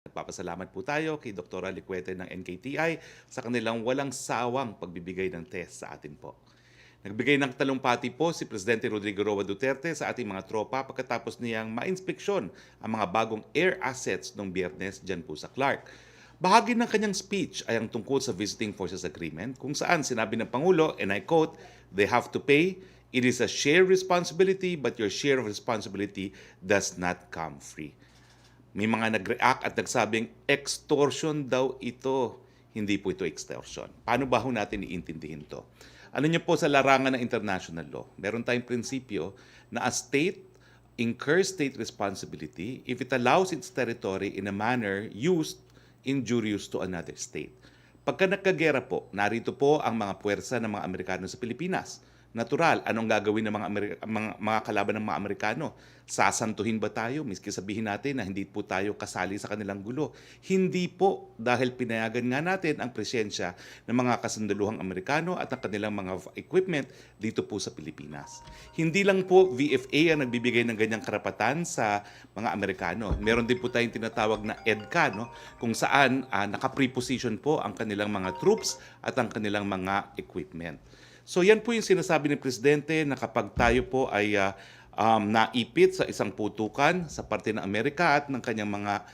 Nagpapasalamat po tayo kay Dr. Liquete ng NKTI sa kanilang walang sawang pagbibigay ng test sa atin po. Nagbigay ng talumpati po si Presidente Rodrigo Roa Duterte sa ating mga tropa pagkatapos niyang ma-inspeksyon ang mga bagong air assets noong Biyernes dyan po sa Clark. Bahagi ng kanyang speech ay ang tungkol sa Visiting Forces Agreement kung saan sinabi ng Pangulo, and I quote, "They have to pay. It is a shared responsibility, but your share of responsibility does not come free." May mga nag-react at nagsabing extortion daw ito. Hindi po ito extortion. Paano ba ho natin iintindihin to? Ano niyo po sa larangan ng international law? Meron tayong prinsipyo na a state incurs state responsibility if it allows its territory in a manner used injurious to another state. Pagka nagkagera po, narito po ang mga puwersa ng mga Amerikano sa Pilipinas. Natural, anong gagawin ng mga kalaban ng mga Amerikano? Sasantuhin ba tayo? Miski sabihin natin na hindi po tayo kasali sa kanilang gulo. Hindi po, dahil pinayagan nga natin ang presensya ng mga kasundaluhang Amerikano at ang kanilang mga equipment dito po sa Pilipinas. Hindi lang po VFA ang nagbibigay ng ganyang karapatan sa mga Amerikano. Meron din po tayong tinatawag na EDCA, no? Kung saan naka-preposition po ang kanilang mga troops at ang kanilang mga equipment. So yan po yung sinasabi ng Presidente na kapag tayo po ay naipit sa isang putukan sa parte ng Amerika at ng kanyang mga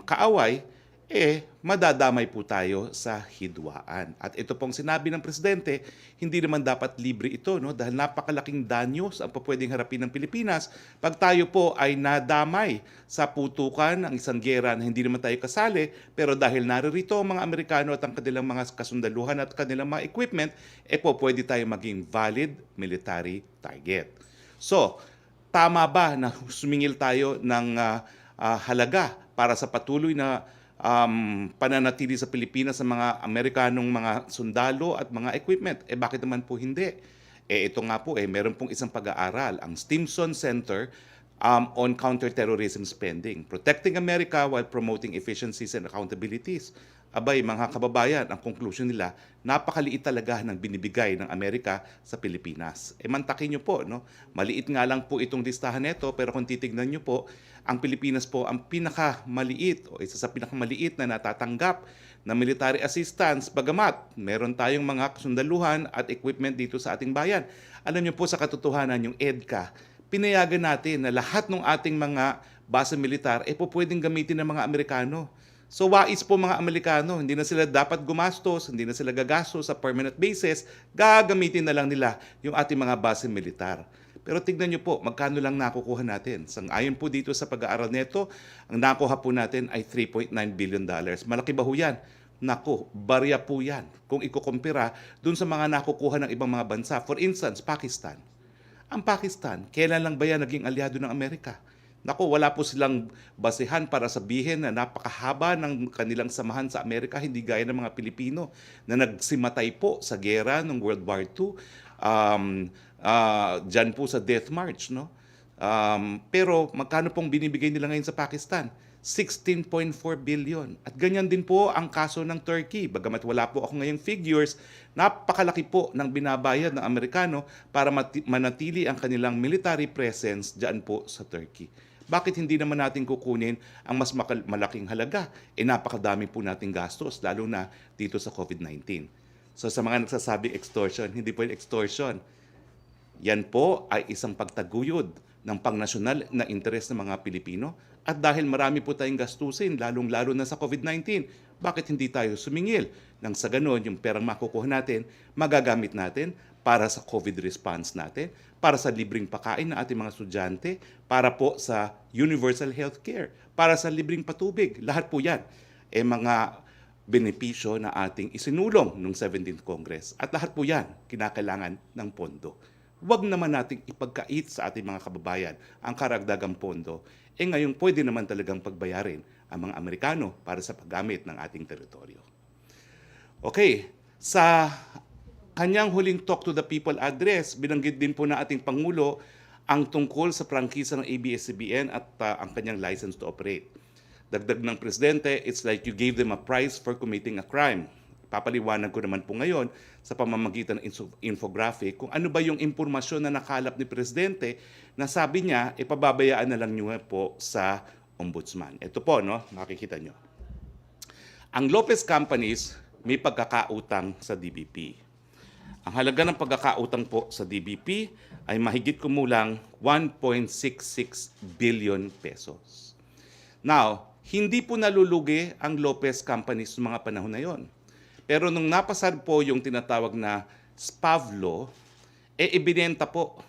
kaaway, madadamay po tayo sa hidwaan. At ito pong sinabi ng Presidente, hindi naman dapat libre ito, no? Dahil napakalaking danyos ang pwedeng harapin ng Pilipinas pag tayo po ay nadamay sa putukan ng isang gera na hindi naman tayo kasali, pero dahil naririto ang mga Amerikano at ang kanilang mga kasundaluhan at kanilang mga equipment, pwede tayo maging valid military target. So, tama ba na sumingil tayo ng halaga para sa patuloy na pananatili sa Pilipinas sa mga Amerikanong mga sundalo at mga equipment? Bakit naman po hindi? Ito nga po, meron pong isang pag-aaral, ang Stimson Center on Counterterrorism Spending, Protecting America while Promoting Efficiencies and Accountabilities. Abay, mga kababayan, ang conclusion nila, napakaliit talaga ng binibigay ng Amerika sa Pilipinas. Mantakin nyo po, no? Maliit nga lang po itong listahan nito, pero kung titignan nyo po, ang Pilipinas po ang pinakamaliit o isa sa pinakamaliit na natatanggap na military assistance, bagamat meron tayong mga kasundaluhan at equipment dito sa ating bayan. Alam nyo po sa katotohanan, yung EDCA, pinayagan natin na lahat ng ating mga base militar po pwedeng gamitin ng mga Amerikano. So wais po mga Amerikano, hindi na sila dapat gumastos, hindi na sila gagastos sa permanent basis, gagamitin na lang nila yung ating mga base militar. Pero tignan nyo po, magkano lang nakukuha natin. Ayon po dito sa pag-aaral nito, ang nakuha po natin ay $3.9 billion. Malaki ba ho yan? Nako, barya po yan kung ikukumpira dun sa mga nakukuha ng ibang mga bansa. For instance, Pakistan. Ang Pakistan, kailan lang ba yan naging aliado ng Amerika? Naku, wala po silang basehan para sabihin na napakahaba ng kanilang samahan sa Amerika, hindi gaya ng mga Pilipino na nagsimatay po sa gera ng World War II, dyan po sa Death March. No? Pero magkano pong binibigay nila ngayon sa Pakistan? 16.4 billion. At ganyan din po ang kaso ng Turkey. Bagamat wala po ako ngayong figures, napakalaki po ng binabayad ng Amerikano para manatili ang kanilang military presence dyan po sa Turkey. Bakit hindi naman natin kukunin ang mas malaking halaga? Napakadami po nating gastos, lalo na dito sa COVID-19. So sa mga nagsasabing extortion, hindi po yung extortion. Yan po ay isang pagtaguyod ng pangnasyonal na interes ng mga Pilipino. At dahil marami po tayong gastusin, lalong-lalo na sa COVID-19, bakit hindi tayo sumingil? Nang sa ganon, yung perang makukuha natin, magagamit natin para sa COVID response natin, para sa libreng pakain ng ating mga estudyante, para po sa universal health care, para sa libreng patubig. Lahat po yan mga benepisyo na ating isinulong noong 17th Congress. At lahat po yan kinakailangan ng pondo. Huwag naman nating ipagkait sa ating mga kababayan ang karagdagang pondo. Ngayon pwede naman talagang pagbayarin ang mga Amerikano para sa paggamit ng ating teritoryo. Okay, sa kanyang huling Talk to the People address, binanggit din po na ating Pangulo ang tungkol sa prangkisa ng ABS-CBN at ang kanyang license to operate. Dagdag ng Presidente, it's like you gave them a prize for committing a crime. Papaliwanag ko naman po ngayon sa pamamagitan ng infographic kung ano ba yung impormasyon na nakalap ni Presidente na sabi niya, ipababayaan na lang niyo po sa ombudsman. Ito po, no, makikita nyo. Ang Lopez companies may pagkakautang sa DBP. Ang halaga ng pagkakautang po sa DBP ay mahigit kumulang 1.66 billion pesos. Now, hindi po nalulugi ang Lopez companies sa mga panahon na yon. Pero nung napasar po yung tinatawag na SPAV law, ibinenta po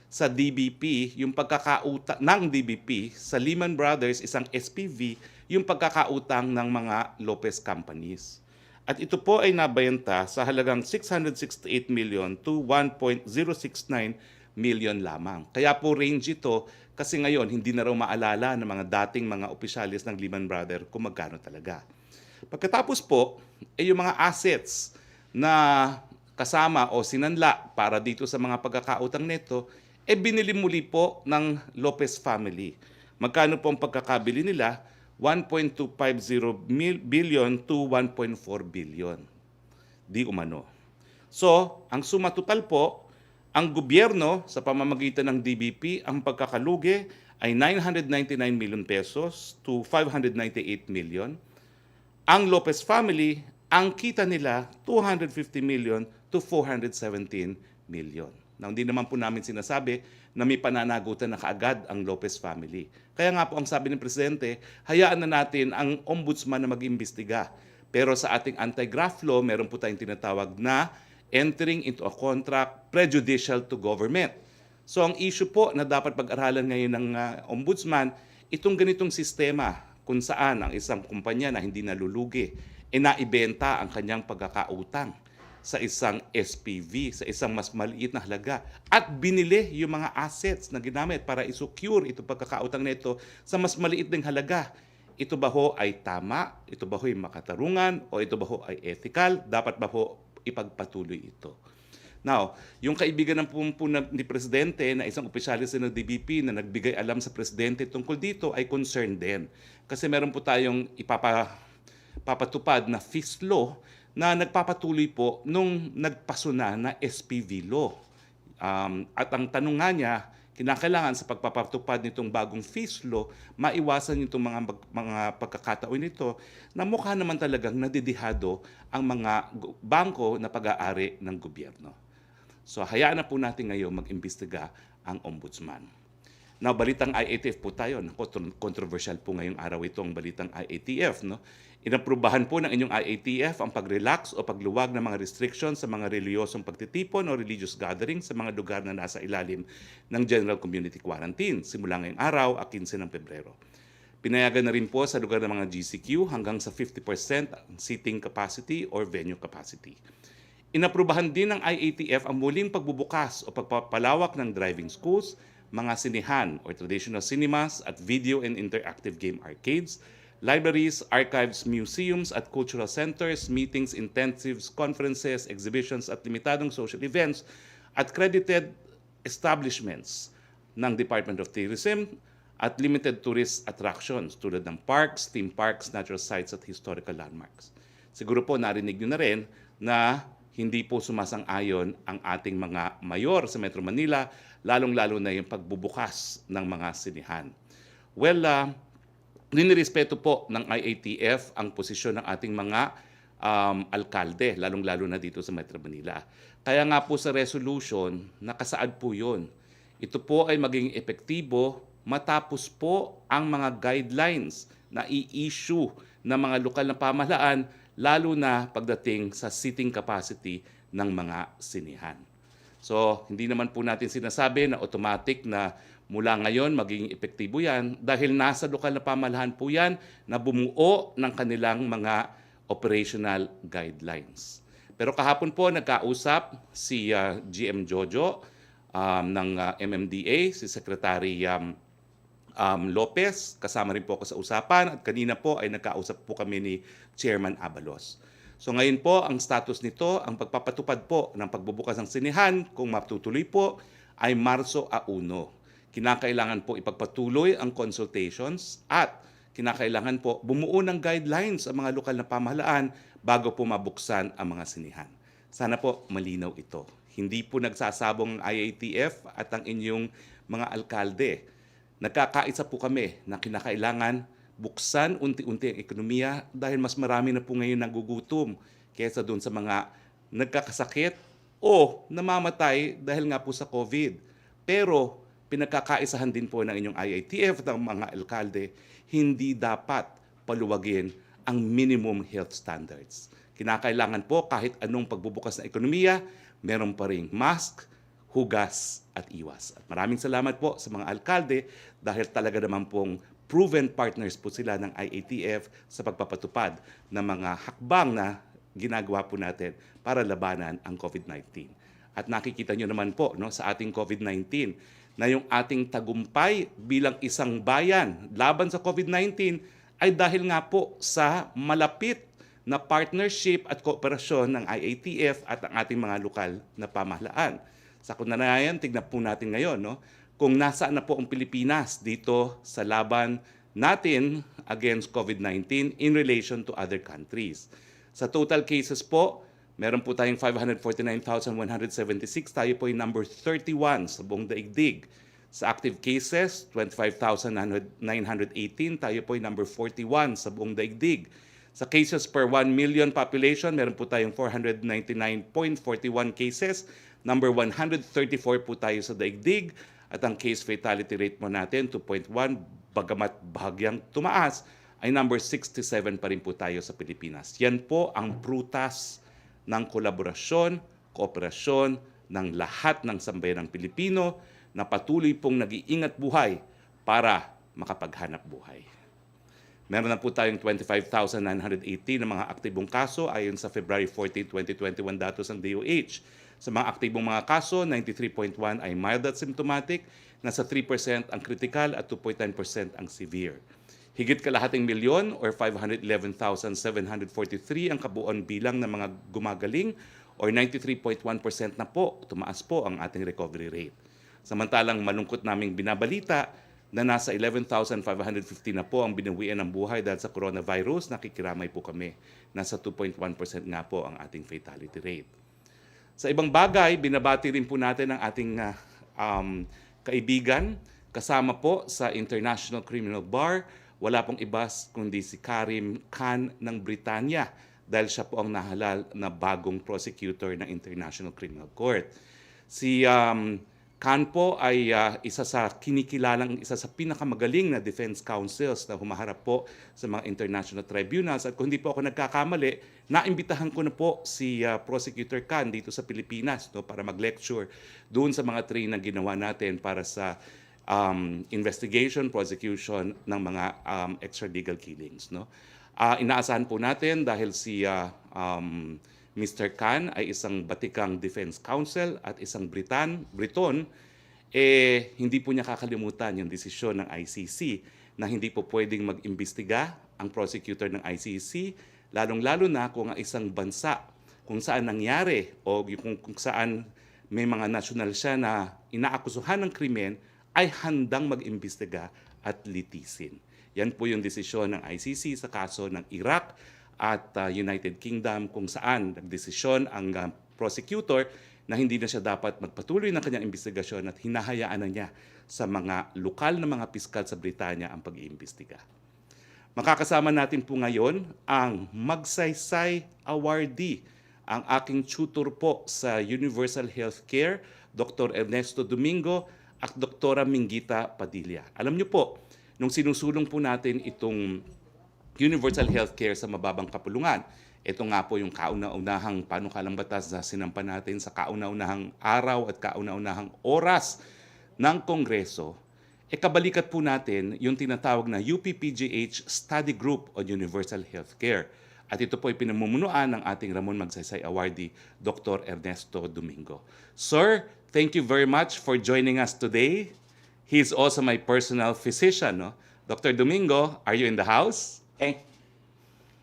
sa DBP yung pagkakautang ng DBP sa Lehman Brothers, isang SPV, yung pagkakautang ng mga Lopez companies. At ito po ay nabenta sa halagang 668 million to 1.069 million lamang. Kaya po range ito kasi ngayon hindi na raw maalala ng mga dating mga opisyalis ng Lehman Brothers kung magkano talaga. Pagkatapos po, yung mga assets na kasama o sinanla para dito sa mga pagkakautang nito, binili muli po ng Lopez family. Magkano po ang pagkakabili nila? 1.250 billion to 1.4 billion. Di umano. So, ang suma total po, ang gobyerno sa pamamagitan ng DBP, ang pagkakalugi ay 999 million pesos to 598 million. Ang Lopez family, ang kita nila 250 million to 417 million. Now, hindi naman po namin sinasabi na may pananagutan na kaagad ang Lopez family. Kaya nga po ang sabi ng Presidente, hayaan na natin ang ombudsman na mag-imbestiga. Pero sa ating anti-graft law, meron po tayong tinatawag na entering into a contract prejudicial to government. So ang issue po na dapat pag-aralan ngayon ng ombudsman, itong ganitong sistema kung saan ang isang kumpanya na hindi nalulugi, naibenta ang kanyang pagkakautang sa isang SPV, sa isang mas maliit na halaga, at binili yung mga assets na ginamit para isecure itong pagkakautang nito sa mas maliit ding halaga. Ito ba ho ay tama? Ito ba ho ay makatarungan? O ito ba ho ay ethical? Dapat ba ho ipagpatuloy ito? Now, yung kaibigan ng ni Presidente na isang opisyalis ng DBP na nagbigay alam sa Presidente tungkol dito ay concerned din. Kasi meron po tayong ipapatupad na FIS law na nagpapatuloy po nung nagpasuna na SPV law. At ang tanong nga niya, kinakailangan sa pagpapatupad nitong bagong FIS law, maiwasan itong mga pagkakataon nito na mukha naman talagang nadidihado ang mga bangko na pag-aari ng gobyerno. So hayaan na po natin ngayon mag-imbestiga ang ombudsman. Now, balitang IATF po tayo. Controversial po ngayong araw ito ang balitang IATF. No? Inaprubahan po ng inyong IATF ang pag-relax o pagluwag ng mga restrictions sa mga reliyosong pagtitipon o religious gatherings sa mga lugar na nasa ilalim ng General Community Quarantine simula ngayong araw, 15 ng Pebrero. Pinayagan na rin po sa lugar ng mga GCQ hanggang sa 50% ang seating capacity or venue capacity. Inaprubahan din ng IATF ang muling pagbubukas o pagpapalawak ng driving schools, mga sinihan or traditional cinemas at video and interactive game arcades, libraries, archives, museums at cultural centers, meetings, intensives, conferences, exhibitions at limitadong social events at credited establishments ng Department of Tourism at limited tourist attractions tulad ng parks, theme parks, natural sites at historical landmarks. Siguro po narinig nyo na rin na hindi po sumasang-ayon ang ating mga mayor sa Metro Manila, lalong-lalo na yung pagbubukas ng mga sinihan. Well, ninirespeto po ng IATF ang posisyon ng ating mga alkalde, lalong-lalo na dito sa Metro Manila. Kaya nga po sa resolution, nakasaad po yun. Ito po ay maging epektibo matapos po ang mga guidelines na i-issue ng mga lokal na pamahalaan, lalo na pagdating sa seating capacity ng mga sinihan. So, hindi naman po natin sinasabi na automatic na mula ngayon magiging epektibo yan dahil nasa lokal na pamahalaan po yan na bumuo ng kanilang mga operational guidelines. Pero kahapon po nagkausap si GM Jojo ng MMDA, si Secretary Lopez, kasama rin po ako sa usapan at kanina po ay nagkausap po kami ni Chairman Abalos. So ngayon po ang status nito, ang pagpapatupad po ng pagbubukas ng sinihan kung matutuloy po ay Marso 1. Kinakailangan po ipagpatuloy ang consultations at kinakailangan po bumuo ng guidelines ang mga lokal na pamahalaan bago po mabuksan ang mga sinihan. Sana po malinaw ito. Hindi po nagsasabong ang IATF at ang inyong mga alkalde Nagkakaisa po kami na kinakailangan buksan unti-unti ang ekonomiya dahil mas marami na po ngayon nagugutom kaysa doon sa mga nagkakasakit o namamatay dahil nga po sa COVID. Pero pinagkakaisahan din po ng inyong IITF ng mga alkalde, hindi dapat paluwagin ang minimum health standards. Kinakailangan po kahit anong pagbubukas ng ekonomiya, meron pa ring mask, hugas at iwas. At maraming salamat po sa mga alkalde dahil talaga naman pong proven partners po sila ng IATF sa pagpapatupad ng mga hakbang na ginagawa po natin para labanan ang COVID-19. At nakikita nyo naman po sa ating COVID-19 na yung ating tagumpay bilang isang bayan laban sa COVID-19 ay dahil nga po sa malapit na partnership at kooperasyon ng IATF at ang ating mga lokal na pamahalaan. Sa kunanayan, tignan po natin ngayon kung nasaan na po ang Pilipinas dito sa laban natin against COVID-19 in relation to other countries. Sa total cases po, meron po tayong 549,176. Tayo po ay number 31 sa buong daigdig. Sa active cases, 25,918. Tayo po ay number 41 sa buong daigdig. Sa cases per 1 million population, meron po tayong 499.41 cases. Number 134 po tayo sa daigdig. At ang case fatality rate mo natin, 2.1, bagamat bahagyang tumaas, ay number 67 pa rin po tayo sa Pilipinas. Yan po ang prutas ng kolaborasyon, kooperasyon ng lahat ng sambayanang Pilipino na patuloy pong nag-iingat buhay para makapaghanap buhay. Meron na po tayong 25,980 na mga aktibong kaso ayon sa February 14, 2021 datos ng DOH. Sa mga aktibong mga kaso, 93.1 ay mild at symptomatic, nasa 3% ang critical at 2.9% ang severe. Higit kalahating milyon or 511,743 ang kabuuan bilang ng mga gumagaling or 93.1% na po, tumaas po ang ating recovery rate. Samantalang malungkot naming binabalita na nasa 11,550 na po ang binawian ng buhay dahil sa coronavirus, nakikiramay po kami. Nasa 2.1% nga po ang ating fatality rate. Sa ibang bagay, binabati rin po natin ang ating kaibigan kasama po sa International Criminal Bar. Wala pong iba kundi si Karim Khan ng Britanya dahil siya po ang nahalal na bagong prosecutor ng International Criminal Court. Si Khan po ay isa sa pinakamagaling na defense counsels na humaharap po sa mga international tribunals. At kung hindi po ako nagkakamali, naimbitahan ko na po si Prosecutor Khan dito sa Pilipinas para mag-lecture doon sa mga train na ginawa natin para sa investigation, prosecution ng mga extralegal killings. Inaasahan po natin dahil si Mr. Khan ay isang batikang defense counsel at isang Briton, hindi po niya kakalimutan yung desisyon ng ICC na hindi po pwedeng mag-imbestiga ang prosecutor ng ICC, lalong-lalo na kung ang isang bansa kung saan nangyari o kung saan may mga national siya na inaakusuhan ng krimen ay handang mag-imbestiga at litisin. Yan po yung desisyon ng ICC sa kaso ng Iraq at United Kingdom kung saan nagdesisyon ang prosecutor na hindi na siya dapat magpatuloy ng kanyang investigasyon at hinahayaan na niya sa mga lokal na mga piskal sa Britanya ang pag-iimbestiga. Makakasama natin po ngayon ang Magsaysay Awardee, ang aking tutor po sa Universal Healthcare, Dr. Ernesto Domingo at Dr. Minggita Padilla. Alam niyo po, nung sinusulong po natin itong Universal Healthcare sa mababang kapulungan. Ito nga po yung kauna-unahang panukalang batas na sinampa natin sa kauna-unahang araw at kauna-unahang oras ng Kongreso. Kabalikat po natin yung tinatawag na UPPGH Study Group on Universal Healthcare. At ito po ay pinamumunuan ng ating Ramon Magsaysay Awardee, Dr. Ernesto Domingo. Sir, thank you very much for joining us today. He is also my personal physician. Dr. Domingo, are you in the house?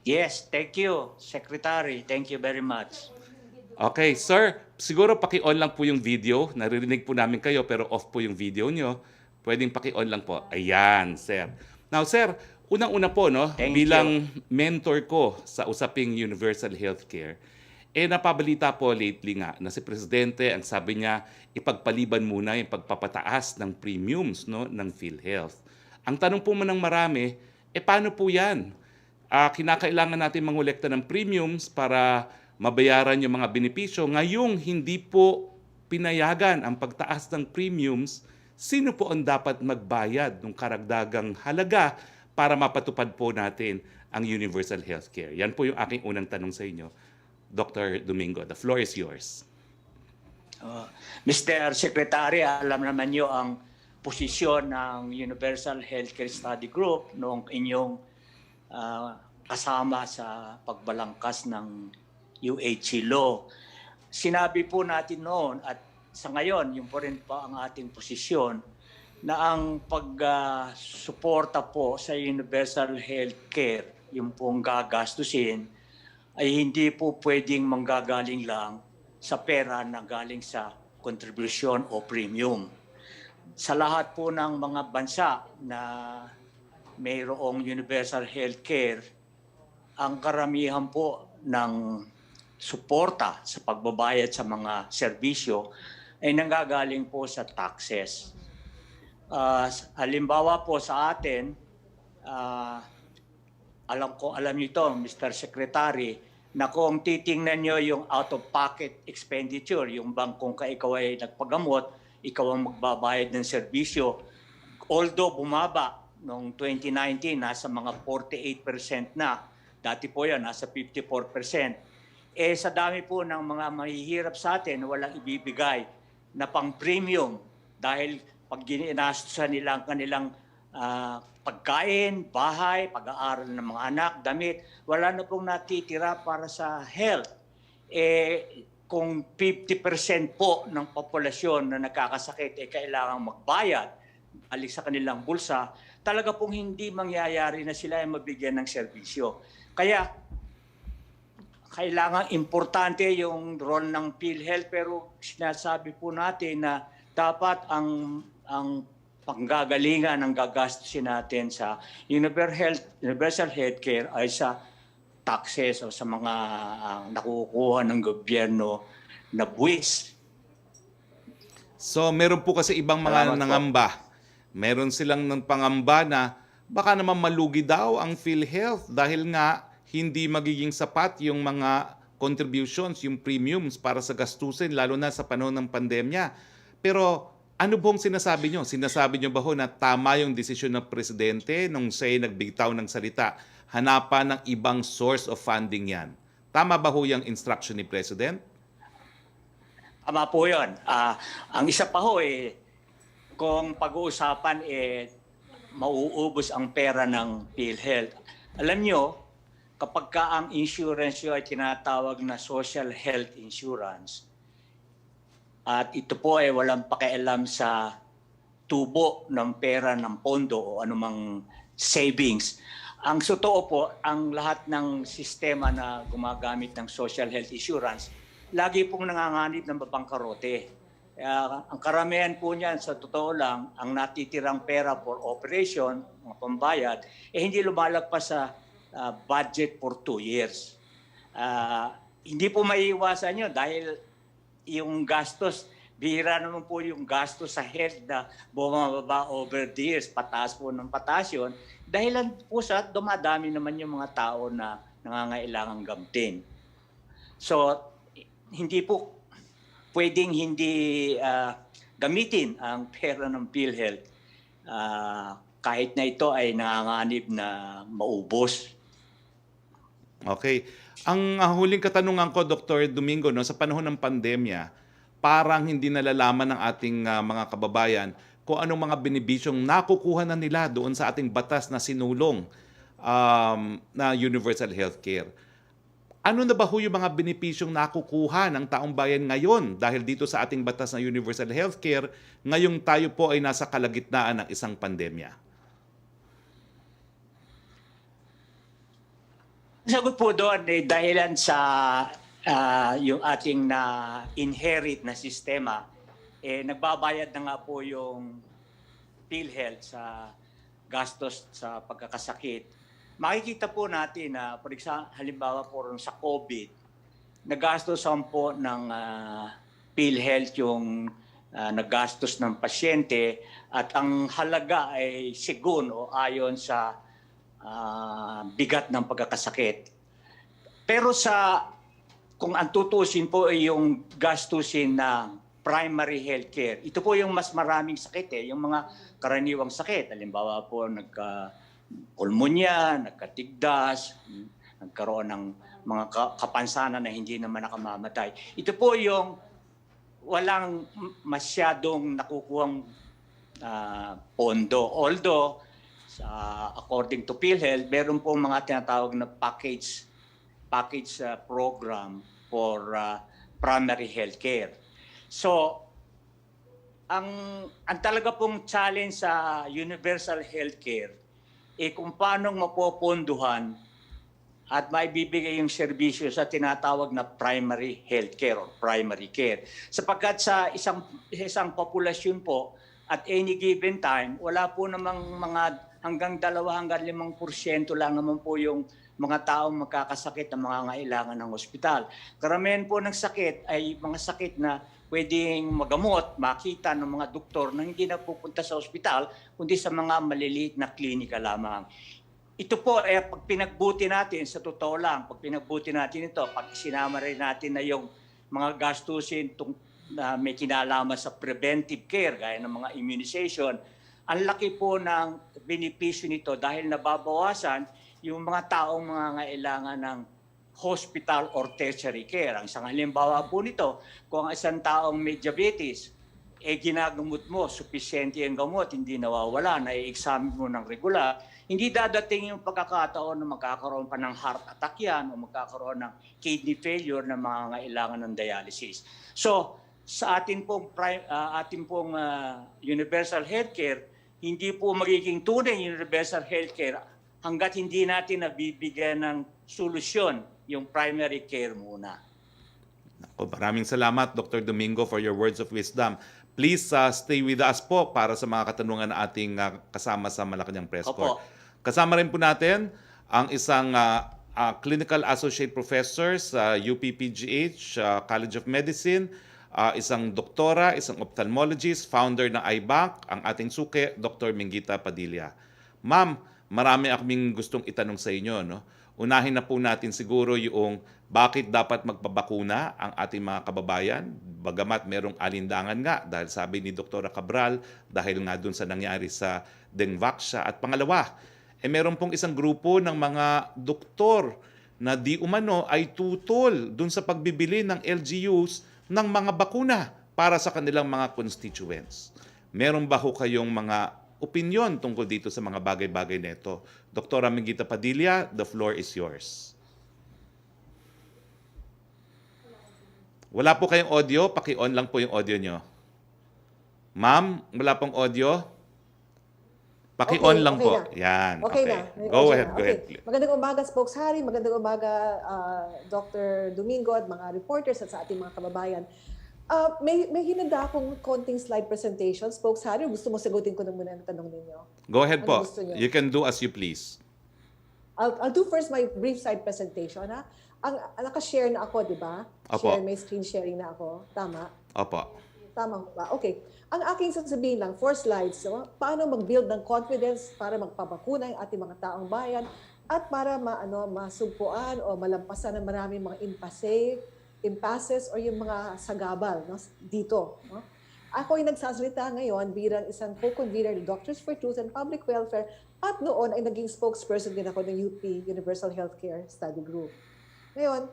Yes, thank you, Secretary. Thank you very much. Okay, sir, siguro paki-on lang po yung video. Naririnig po namin kayo pero off po yung video nyo. Pwedeng paki-on lang po. Ayan, sir. Now, sir, unang-una po, Thank bilang mentor ko sa usaping Universal Healthcare, Napabalita po lately nga na si Presidente, ang sabi niya, ipagpaliban muna yung pagpapataas ng premiums, no, ng PhilHealth. Ang tanong po man ng marami, paano po yan? Kinakailangan natin mangolekta ng premiums para mabayaran yung mga benepisyo. Ngayong hindi po pinayagan ang pagtaas ng premiums, sino po ang dapat magbayad ng karagdagang halaga para mapatupad po natin ang universal healthcare? Yan po yung aking unang tanong sa inyo. Dr. Domingo, the floor is yours. Mr. Secretary, alam naman niyo ang posisyon ng Universal Healthcare Study Group noong inyong kasama sa pagbalangkas ng UHC law. Sinabi po natin noon at sa ngayon, yun po rin pa ang ating posisyon na ang pagsuporta po sa universal healthcare, yung pong gagastusin, ay hindi po pwedeng manggagaling lang sa pera na galing sa kontribusyon o premium. Sa lahat po ng mga bansa na mayroong universal healthcare, ang karamihan po ng suporta sa pagbabayad sa mga serbisyo ay nanggagaling po sa taxes. Halimbawa po sa atin, alam niyo ito, Mr. Secretary, na kung titingnan niyo yung out-of-pocket expenditure, yung bangkong ikaw ay nagpagamot, ikaw ang magbabayad ng serbisyo, although bumaba noong 2019, nasa mga 48% na, dati po yan, nasa 54%. Sa dami po ng mga mahihirap sa atin, walang ibibigay na pang-premium dahil pag ginastusan nila ang kanilang pagkain, bahay, pag-aaral ng mga anak, damit, wala na pong natitira para sa health. Kung 50% po ng populasyon na nagkakasakit kailangan magbayad, alik sa kanilang bulsa, talaga pong hindi mangyayari na sila ay mabigyan ng serbisyo. Kaya, kailangan importante yung role ng PhilHealth, pero sinasabi po natin na dapat ang panggagalingan ng gagastusin natin sa universal healthcare ay sa taxes o sa mga nakukuha ng gobyerno na buwis. So meron po kasi ibang mga nangamba. Meron silang ng pangamba na baka naman malugi daw ang PhilHealth dahil nga hindi magiging sapat yung mga contributions, yung premiums para sa gastusin, lalo na sa panahon ng pandemya. Pero ano bang sinasabi nyo? Sinasabi nyo ba ho na tama yung desisyon ng Presidente nung siya'y nagbigtaw ng salita? Hanapan ng ibang source of funding yan. Tama ba ho yung instruction ni President? Tama po yun. Ang isa pa ho kung pag-uusapan mauubos ang pera ng PhilHealth. Alam nyo, kapag ka ang insurance nyo ay tinatawag na social health insurance, at ito po ay walang pakialam sa tubo ng pera ng pondo o anumang savings. Ang totoo po, ang lahat ng sistema na gumagamit ng social health insurance, lagi pong nanganganib ng babangkarote. Ang karamihan po niyan, sa totoo lang, ang natitirang pera for operation, mga pambayad, hindi lumalagpas sa budget for 2 years. Hindi po maiiwasan yun dahil yung gastos, bihira naman po yung gastos sa health na bumababa over the years, pataas po ng pataas yun. Dahilan po sa dumadami naman yung mga tao na nangangailangang gamtin. So, hindi po pwedeng hindi gamitin ang pera ng PhilHealth kahit na ito ay nanganganib na maubos. Okay. Ang huling katanungan ko, Dr. Domingo, no, sa panahon ng pandemya, parang hindi nalalaman ng ating mga kababayan kung anong mga benebisyong nakukuha na nila doon sa ating batas na sinulong na universal healthcare. Ano na ba ho yung mga benepisyong nakukuha ng taong bayan ngayon dahil dito sa ating batas na universal healthcare, ngayong tayo po ay nasa kalagitnaan ng isang pandemya? Sagot po doon dahilan sa yung ating na-inherit na sistema, nagbabayad na nga po yung PhilHealth sa gastos sa pagkakasakit. Makikita po natin na, for example, halimbawa po sa COVID, nagastosan po ng PhilHealth yung nagastos ng pasyente at ang halaga ay sigun o ayon sa bigat ng pagkakasakit. Pero kung ang tutusin po ay yung gastusin ng primary healthcare, ito po yung mas maraming sakit yung mga karaniwang sakit. Halimbawa po nagka-pulmonya, nagkatigdas, nagkaroon ng mga kapansanan na hindi naman nakamamatay. Ito po yung walang masyadong nakukuhang pondo. Although, according to PhilHealth, meron po mga tinatawag na package program for primary healthcare. So, ang talaga pong challenge sa universal healthcare kung paano mapoponduhan at maibibigay yung serbisyo sa tinatawag na primary healthcare or primary care. Sapagkat sa isang populasyon po, at any given time, wala po namang mga hanggang 2 hanggang 5% lang naman po yung mga taong magkakasakit na mga ngailangan ng ospital. Karamihan po ng sakit ay mga sakit na pwedeng magamot, makita ng mga doktor na hindi na pupunta sa ospital, kundi sa mga maliliit na klinika lamang. Ito po, pag pinagbuti natin, sa totoo lang, pag pinagbuti natin ito, pag sinama rin natin na yung mga gastusin na may kinalaman sa preventive care, gaya ng mga immunization, ang laki po ng benepisyo nito dahil nababawasan yung mga taong mga ngailangan ng hospital or tertiary care. Ang isang halimbawa po nito, kung ang isang taong may diabetes, ginagamot mo, sufficiente ang gamot, hindi nawawala, na-examine mo ng regular, hindi dadating yung pagkakataon na magkakaroon pa ng heart attack yan o magkakaroon ng kidney failure na mga ngailangan ng dialysis. So, sa ating pong universal healthcare, hindi po magiging tunay universal healthcare hanggat hindi natin nabibigyan ng solusyon yung primary care muna. Maraming salamat, Dr. Domingo, for your words of wisdom. Please stay with us po para sa mga katanungan na ating kasama sa Malacanang Press Corps. Kasama rin po natin ang isang Clinical Associate Professor sa UPPGH College of Medicine, isang doktora, isang ophthalmologist, founder ng iBank, ang ating suke, Dr. Minggita Padilla. Ma'am, marami akong gustong itanong sa inyo. No? Unahin na po natin siguro yung bakit dapat magpabakuna ang ating mga kababayan, bagamat merong alindangan nga dahil sabi ni Dr. Cabral, dahil nga dun sa nangyari sa Dengvaxia. At pangalawa, meron pong isang grupo ng mga doktor na di umano ay tutol dun sa pagbibili ng LGUs ng mga bakuna para sa kanilang mga constituents. Meron ba ho kayong mga opinion tungkol dito sa mga bagay-bagay nito? Dr. Minggita Padilla, the floor is yours. Wala po kayong audio, paki-on lang po yung audio nyo. Ma'am, wala pong audio? Paki-on lang po. Na. Yan. Okay na. Go ahead. Magandang umaga, Spokeshari. Magandang umaga, Dr. Domingo at mga reporters at sa ating mga kababayan. May hinanda akong konting slide presentation. Spokeshari, gusto mo sagutin ko na muna ang tanong ninyo? Go ahead po. You can do as you please. I'll do first my brief slide presentation. Naka-share na ako, di ba? Share, may screen sharing na ako. Tama? Opo. Tama ba? Okay. Ang aking sasabihin lang, 4 slides, paano mag-build ng confidence para magpabakuna yung ating mga taong bayan at para masugpuan o malampasan ng maraming mga impasses o yung mga sagabal dito. No? Ako ay nagsasalita ngayon bilang isang co-convener ng Doctors for Truth and Public Welfare at noon ay naging spokesperson din ako ng UP Universal Healthcare Study Group. Ngayon,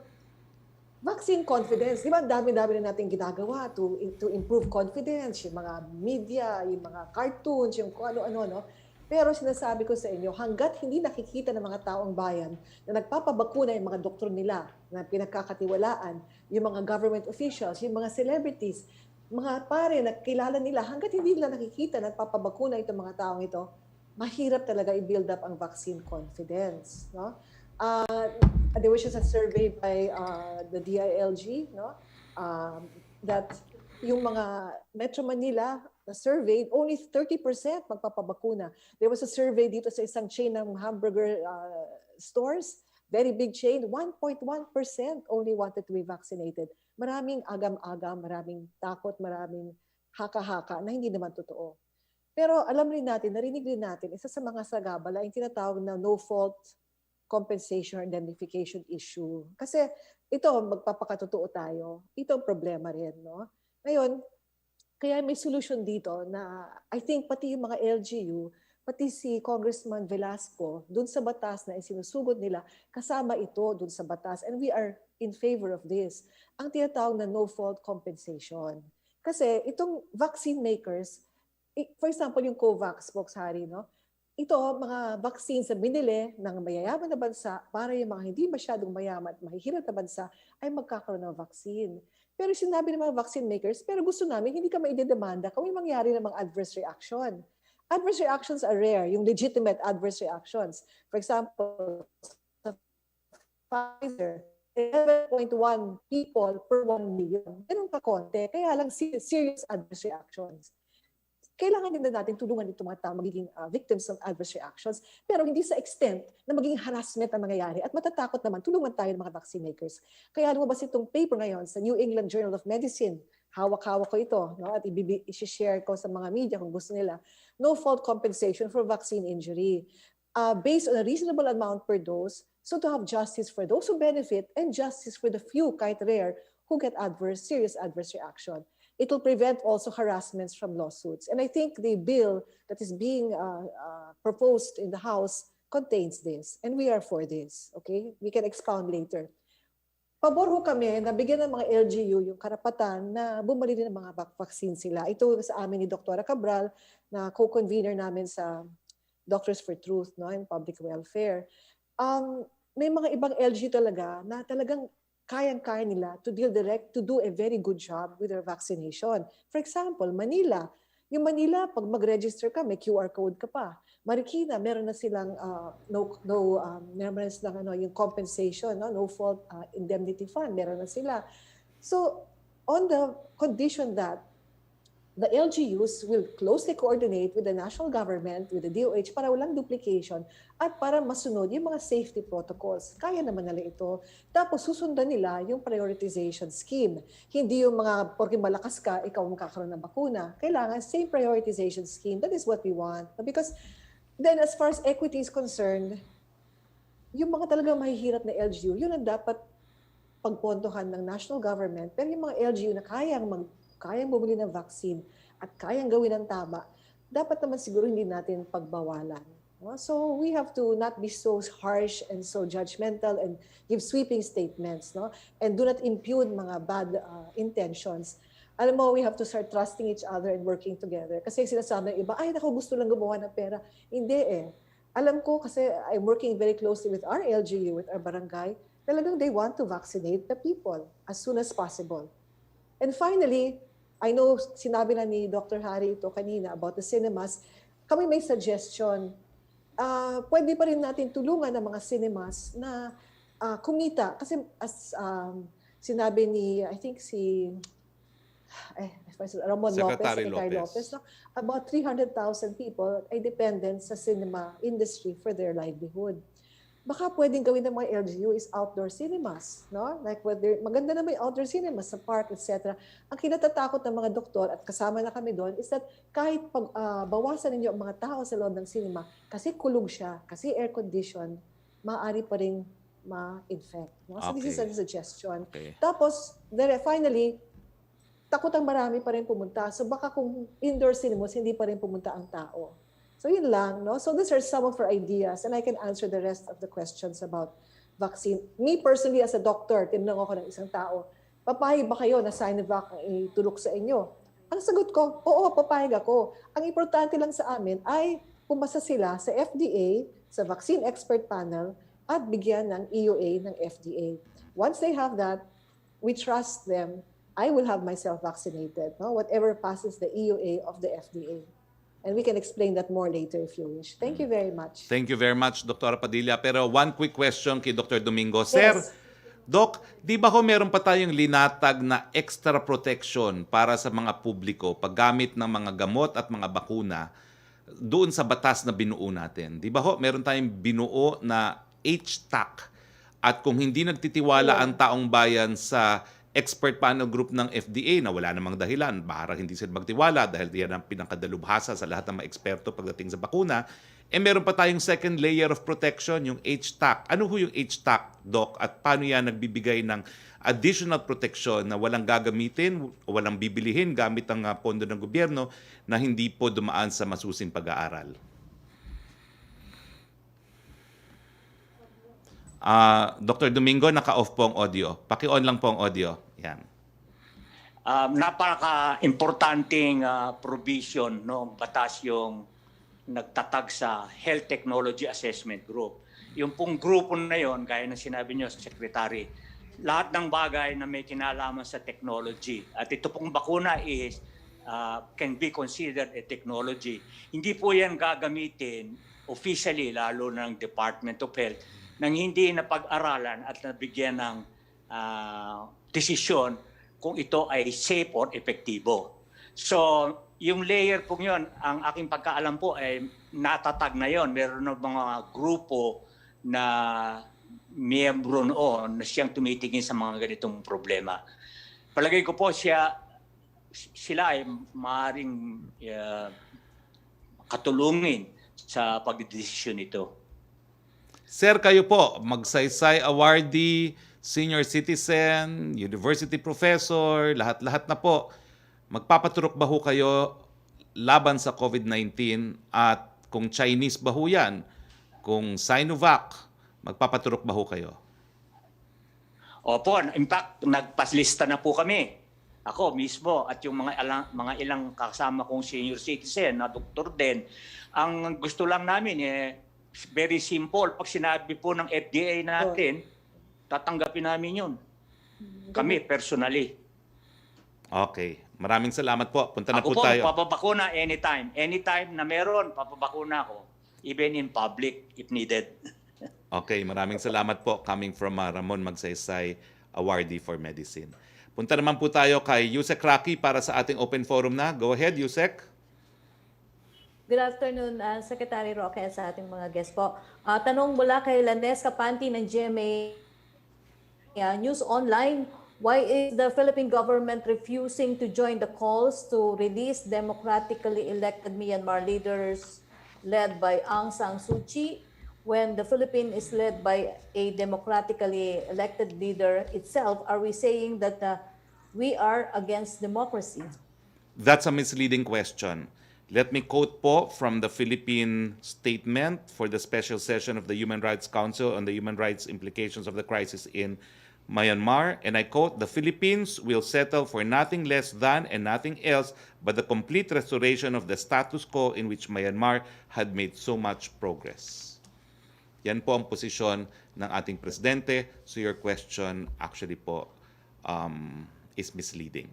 vaccine confidence. Di ba, ang dami-dami na natin ginagawa to improve confidence, yung mga media, yung mga cartoons, yung kung ano-ano, no? Pero sinasabi ko sa inyo, hanggat hindi nakikita ng mga taong bayan na nagpapabakuna yung mga doktor nila na pinagkakatiwalaan, yung mga government officials, yung mga celebrities, mga pare na kilala nila, hanggat hindi nila nakikita na nagpapabakuna itong mga taong ito, mahirap talaga i-build up ang vaccine confidence, no? There was just a survey by the DILG, no? That yung mga Metro Manila na surveyed, only 30% magpapabakuna. There was a survey dito sa isang chain ng hamburger stores. very big chain, 1.1% only wanted to be vaccinated. Maraming agam-agam, maraming takot, maraming haka-haka na hindi naman totoo. Pero alam rin natin, narinig rin natin, isa sa mga sagabala yung tinatawag na no-fault compensation or indemnification issue. Kasi ito, magpapakatotoo tayo, ito ang problema rin. No? Ngayon, kaya may solution dito na I think pati yung mga LGU, pati si Congressman Velasco, dun sa batas na isinusugod nila, kasama ito dun sa batas. And we are in favor of this. Ang tinatawag na no-fault compensation. Kasi itong vaccine makers, for example, yung COVAX, Box Hari, no? Ito, mga vaccines na binili ng mayayaman na bansa para yung mga hindi masyadong mayaman at mahihirap na bansa ay magkakaroon ng vaccine. Pero sinabi ng mga vaccine makers, pero gusto namin hindi ka maidedemanda kung may mangyari ng mga adverse reaction. Adverse reactions are rare, yung legitimate adverse reactions. For example, sa Pfizer, 11.1 people per 1 million. Ganun ka konti, kaya lang serious adverse reactions. Kailangan din natin tulungan itong mga tao magiging victims of adverse reactions, pero hindi sa extent na magiging harassment ang mangyayari. At matatakot naman, tulungan tayo ng mga vaccine makers. Kaya lumabas itong paper ngayon sa New England Journal of Medicine. Hawak-hawak ko ito, no? At i-share ko sa mga media kung gusto nila. No fault compensation for vaccine injury. Based on a reasonable amount per dose, so to have justice for those who benefit and justice for the few, kahit rare, who get serious adverse reaction. It will prevent also harassments from lawsuits. And I think the bill that is being proposed in the House contains this. And we are for this. Okay? We can expound later. Pabor ho kami na bigyan ng mga LGU yung karapatan na bumili din ng mga vaccine sila. Ito sa amin ni Dr. Cabral na co-convener namin sa Doctors for Truth, no, and Public Welfare. May mga ibang LGU talaga na talagang kayang-kaya nila to do a very good job with their vaccination. For example, Manila. Yung Manila, pag mag-register ka, may QR code ka pa. Marikina, meron na silang yung compensation, no fault indemnity fund, meron na sila. So, on the condition that the LGUs will closely coordinate with the national government, with the DOH, para walang duplication at para masunod yung mga safety protocols. Kaya naman nila ito. Tapos susundan nila yung prioritization scheme. Hindi yung mga, porque malakas ka, ikaw makakaroon ng bakuna. Kailangan same prioritization scheme. That is what we want. Because then as far as equity is concerned, yung mga talagang mahihirap na LGU, yun ang dapat pagpondohan ng national government. Pero yung mga LGU na kayang bumili ng vaccine at kayang gawin ng tama, dapat naman siguro hindi natin pagbawalan. So we have to not be so harsh and so judgmental and give sweeping statements, no? And do not impugn mga bad intentions. Alam mo, we have to start trusting each other and working together. Kasi sinasabi ng iba, ay naku, gusto lang gumawa ng pera. Hindi eh. Alam ko kasi I'm working very closely with our LGU, with our barangay, talagang they want to vaccinate the people as soon as possible. And finally, I know sinabi na ni Dr. Hari ito kanina about the cinemas. Kami may suggestion. Pwede pa rin natin tulungan ng mga cinemas na kumita. Kasi as sinabi ni, I think Ramon Secretary Lopez, no? About 300,000 people ay dependent sa cinema industry for their livelihood. Baka pwedeng gawin ng mga LGU is outdoor cinemas, no? Like maganda na may outdoor cinemas sa park, etc. Ang kinatatakot ng mga doktor at kasama na kami doon is that kahit bawasan ninyo ang mga tao sa loob ng cinema, kasi kulog siya, kasi air condition, maaari pa ring ma-infect. No? So this is a suggestion. Okay. Tapos, finally, takot ang marami pa rin pumunta. So baka kung indoor cinemas, hindi pa rin pumunta ang tao. So yun lang, no? So these are some of our ideas and I can answer the rest of the questions about vaccine. Me personally as a doctor, tinanong ako ng isang tao, papayag ba kayo na Sinovac ang itulok sa inyo? Ang sagot ko, oo, papayag ako. Ang importante lang sa amin ay pumasa sila sa FDA, sa Vaccine Expert Panel, at bigyan ng EUA ng FDA. Once they have that, we trust them. I will have myself vaccinated, no? Whatever passes the EUA of the FDA. And we can explain that more later if you wish. Thank you very much. Thank you very much, Dr. Padilla. Pero one quick question kay Dr. Domingo. Sir, Yes. Doc, di ba ho meron pa tayong linatag na extra protection para sa mga publiko paggamit ng mga gamot at mga bakuna doon sa batas na binuo natin? Di ba ho meron tayong binuo na HTAC At kung hindi nagtitiwala ang taong bayan sa expert panel group ng FDA na wala namang dahilan, para hindi sila magtiwala dahil yan ang pinakadalubhasa sa lahat ng mga eksperto pagdating sa bakuna, meron pa tayong second layer of protection, yung HTAC. Ano ho yung HTAC, Doc? At paano yan nagbibigay ng additional protection na walang gagamitin o walang bibilihin gamit ang pondo ng gobyerno na hindi po dumaan sa masusing pag-aaral? Dr. Domingo, naka-off po ang audio. Paki-on lang po ang audio. Yan. Napaka-importanting provision no batas yung nagtatag sa Health Technology Assessment Group. Yung pong grupo na yon, gaya ng sinabi niyo sa Secretary, lahat ng bagay na may kinalaman sa technology. At ito pong bakuna is can be considered a technology. Hindi po yan gagamitin officially, lalo ng Department of Health, nang hindi napag-aralan at nabigyan ng desisyon kung ito ay safe or epektibo. So, yung layer po yun, ang aking pagkaalam po ay natatag na yon. Meron ng mga grupo na miyembro noon na siyang tumitingin sa mga ganitong problema. Palagay ko po sila ay maaaring katulungin sa pagdedesisyon nito. Sir, kayo po, magsaysay awardee, senior citizen, university professor, lahat-lahat na po. Magpapaturok ba ho kayo laban sa COVID-19 at kung Chinese ba ho yan, kung Sinovac, magpapaturok ba ho kayo? Opo, in fact, nagpaslista na po kami. Ako mismo at yung mga ilang kasama kong senior citizen na doktor din. Ang gusto lang namin very simple. Pag sinabi po ng FDA natin, tatanggapin namin yun. Kami, personally. Okay. Maraming salamat po. Punta na Ako po tayo. Ako po, papabakuna anytime. Anytime na meron, papabakuna ako. Even in public, if needed. Okay. Maraming salamat po coming from Ramon Magsaysay, Awardee for Medicine. Punta naman po tayo kay Yusek Roque para sa ating open forum na. Go ahead, Yusek. Good afternoon, Secretary Roque at sa ating mga guests po. Tanong mula kay Lanes Kapanti ng GMA News Online, why is the Philippine government refusing to join the calls to release democratically elected Myanmar leaders led by Aung Sangsuchi when the Philippines is led by a democratically elected leader itself? Are we saying that we are against democracy? That's a misleading question. Let me quote po from the Philippine statement for the special session of the Human Rights Council on the human rights implications of the crisis in Myanmar. And I quote, "The Philippines will settle for nothing less than and nothing else but the complete restoration of the status quo in which Myanmar had made so much progress." Yan po ang posisyon ng ating presidente. So your question actually po is misleading.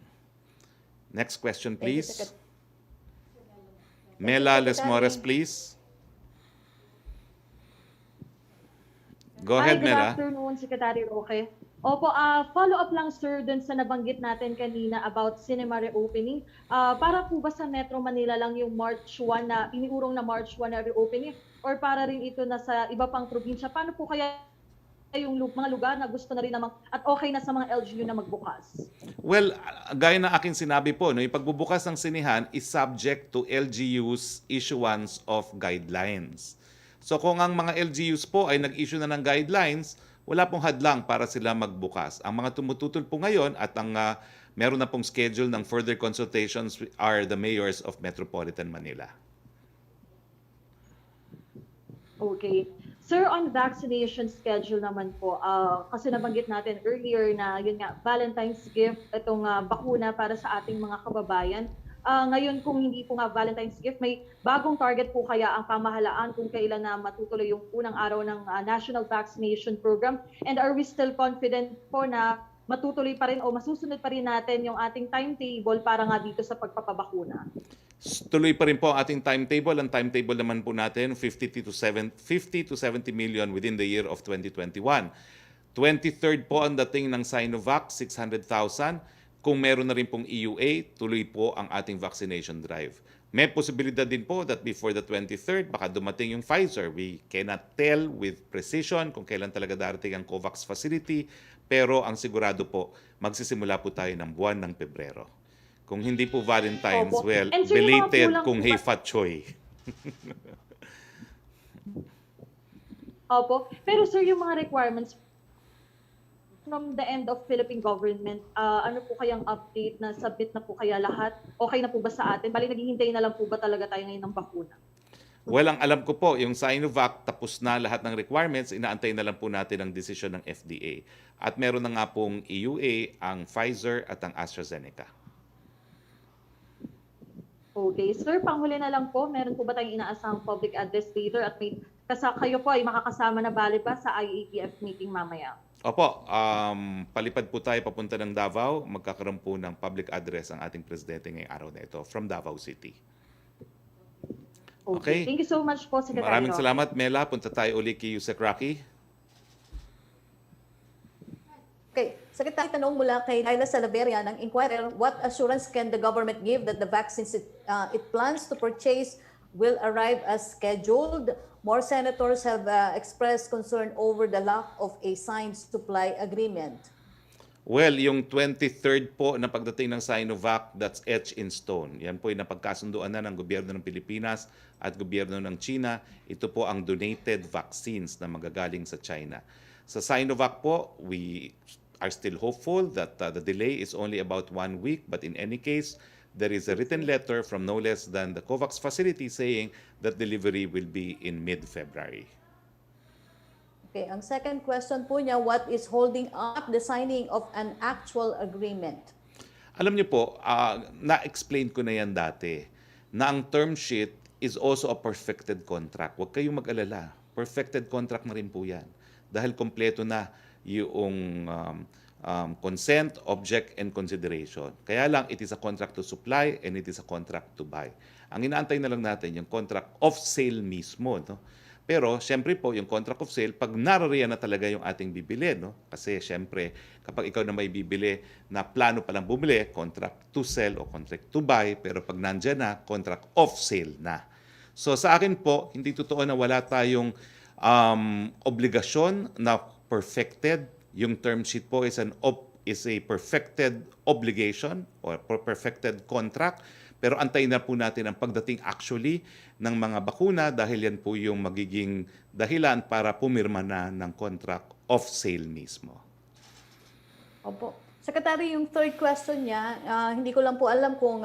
Next question, please. Mela Lesmores, please. Go ahead, Hi, good Mela. afternoon, Secretary Roque. Opo, follow-up lang sir dun sa nabanggit natin kanina about cinema reopening. Para po ba sa Metro Manila lang yung March 1 na, iniurong na March 1 na reopening or para rin ito na sa iba pang probinsya? Paano po kaya yung mga lugar na gusto na rin naman at okay na sa mga LGU na magbukas? Well, gaya na aking sinabi po, no, yung pagbubukas ng sinihan is subject to LGU's issuance of guidelines. So kung ang mga LGUs po ay nag-issue na ng guidelines, wala pong hadlang para sila magbukas. Ang mga tumututol po ngayon at ang meron na pong schedule ng further consultations are the mayors of Metropolitan Manila. Okay. Sir, on vaccination schedule naman po, kasi nabanggit natin earlier na yun nga, Valentine's gift, itong bakuna para sa ating mga kababayan. Ngayon kung hindi po nga Valentine's gift, may bagong target po kaya ang pamahalaan kung kailan na matutuloy yung unang araw ng National Vaccination Program? And are we still confident po na matutuloy pa rin o masusunod pa rin natin yung ating timetable para nga dito sa pagpapabakuna? Tuloy pa rin po ang ating timetable. Ang timetable naman po natin, 50 to 70 million within the year of 2021. 23rd po ang dating ng Sinovac, 600,000. Kung meron na rin pong EUA, tuloy po ang ating vaccination drive. May posibilidad din po that before the 23rd, baka dumating yung Pfizer. We cannot tell with precision kung kailan talaga darating ang COVAX facility, pero ang sigurado po, magsisimula po tayo ng buwan ng Pebrero. Kung hindi po Valentine's, Opo. well, And sir, yung mga belated kulang kung po hey ba- fat choy. Opo. Pero sir, yung mga requirements from the end of Philippine government, ano po kayang update na submit na po kaya lahat? Okay na po ba sa atin? Bali, naghihintay na lang po ba talaga tayo ngayon ng bakuna? Well, ang alam ko po, yung Sinovac, tapos na lahat ng requirements, inaantay na lang po natin ang desisyon ng FDA. At meron na nga pong EUA, ang Pfizer at ang AstraZeneca. Okay. Sir, panghuli na lang po, meron po ba tayong inaasahang public address later at may kayo po ay makakasama na bali ba sa IATF meeting mamaya? Opo, palipad po tayo papunta ng Davao. Magkakaroon po ng public address ang ating presidente ngayong araw na ito from Davao City. Okay. Thank you so much po, Secretary Maraming Roque. salamat, Mela. Punta tayo uli kay Yusek Roque. Okay, Secretary, tanong mula kay Laila Salaveria ng Inquirer, what assurance can the government give that the vaccines it plans to purchase will arrive as scheduled? More senators have expressed concern over the lack of a signed supply agreement. Well, yung 23rd po na pagdating ng Sinovac, that's etched in stone. Yan po yung napagkasunduan na ng gobyerno ng Pilipinas at gobyerno ng China. Ito po ang donated vaccines na magagaling sa China. Sa Sinovac po, we are still hopeful that the delay is only about 1 week. But in any case, there is a written letter from no less than the COVAX facility saying that delivery will be in mid-February. Okay, ang second question po niya, what is holding up the signing of an actual agreement? Alam niyo po, na-explain ko na yan dati, na ang term sheet is also a perfected contract. Huwag kayong mag-alala. Perfected contract na rin po yan. Dahil kompleto na yung consent, object, and consideration. Kaya lang, it is a contract to supply and it is a contract to buy. Ang inaantay na lang natin, yung contract of sale mismo. No? Pero, syempre po, yung contract of sale, pag narariyan na talaga yung ating bibili, no? Kasi, syempre, kapag ikaw na may bibili na plano palang bumili, contract to sell o contract to buy, pero pag nandyan na, contract of sale na. So, sa akin po, hindi totoo na wala tayong obligasyon na perfected. Yung term sheet po is a perfected obligation or perfected contract. Pero antayin na po natin ang pagdating actually ng mga bakuna dahil yan po yung magiging dahilan para pumirma na ng contract of sale mismo. Opo. Secretary, yung third question niya, hindi ko lang po alam kung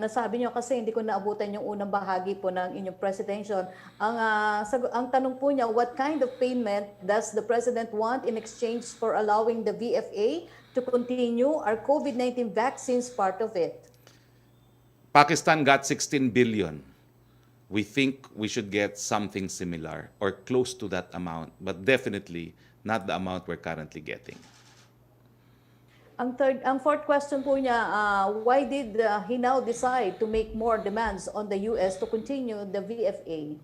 nasabi niyo kasi hindi ko naabutan yung unang bahagi po ng inyong presentation. Ang tanong po niya, what kind of payment does the President want in exchange for allowing the VFA to continue our COVID-19 vaccines part of it? Pakistan got 16 billion. We think we should get something similar or close to that amount, but definitely not the amount we're currently getting. Ang fourth question po niya, why did he now decide to make more demands on the US to continue the VFA?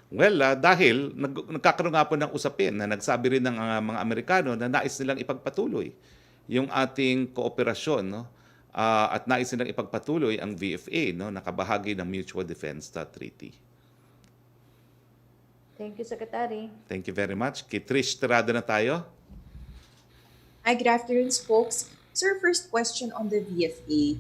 Well, dahil nagkakaroon nga po ng usapin na nagsabi rin ng mga Amerikano na nais nilang ipagpatuloy yung ating kooperasyon, no? At nais nilang ipagpatuloy ang VFA, no? Nakabahagi ng Mutual Defense Treaty. Thank you, Secretary. Thank you very much. Kay Trish Tirada na tayo. Hi, good afternoon, folks. Sir, first question on the VFA.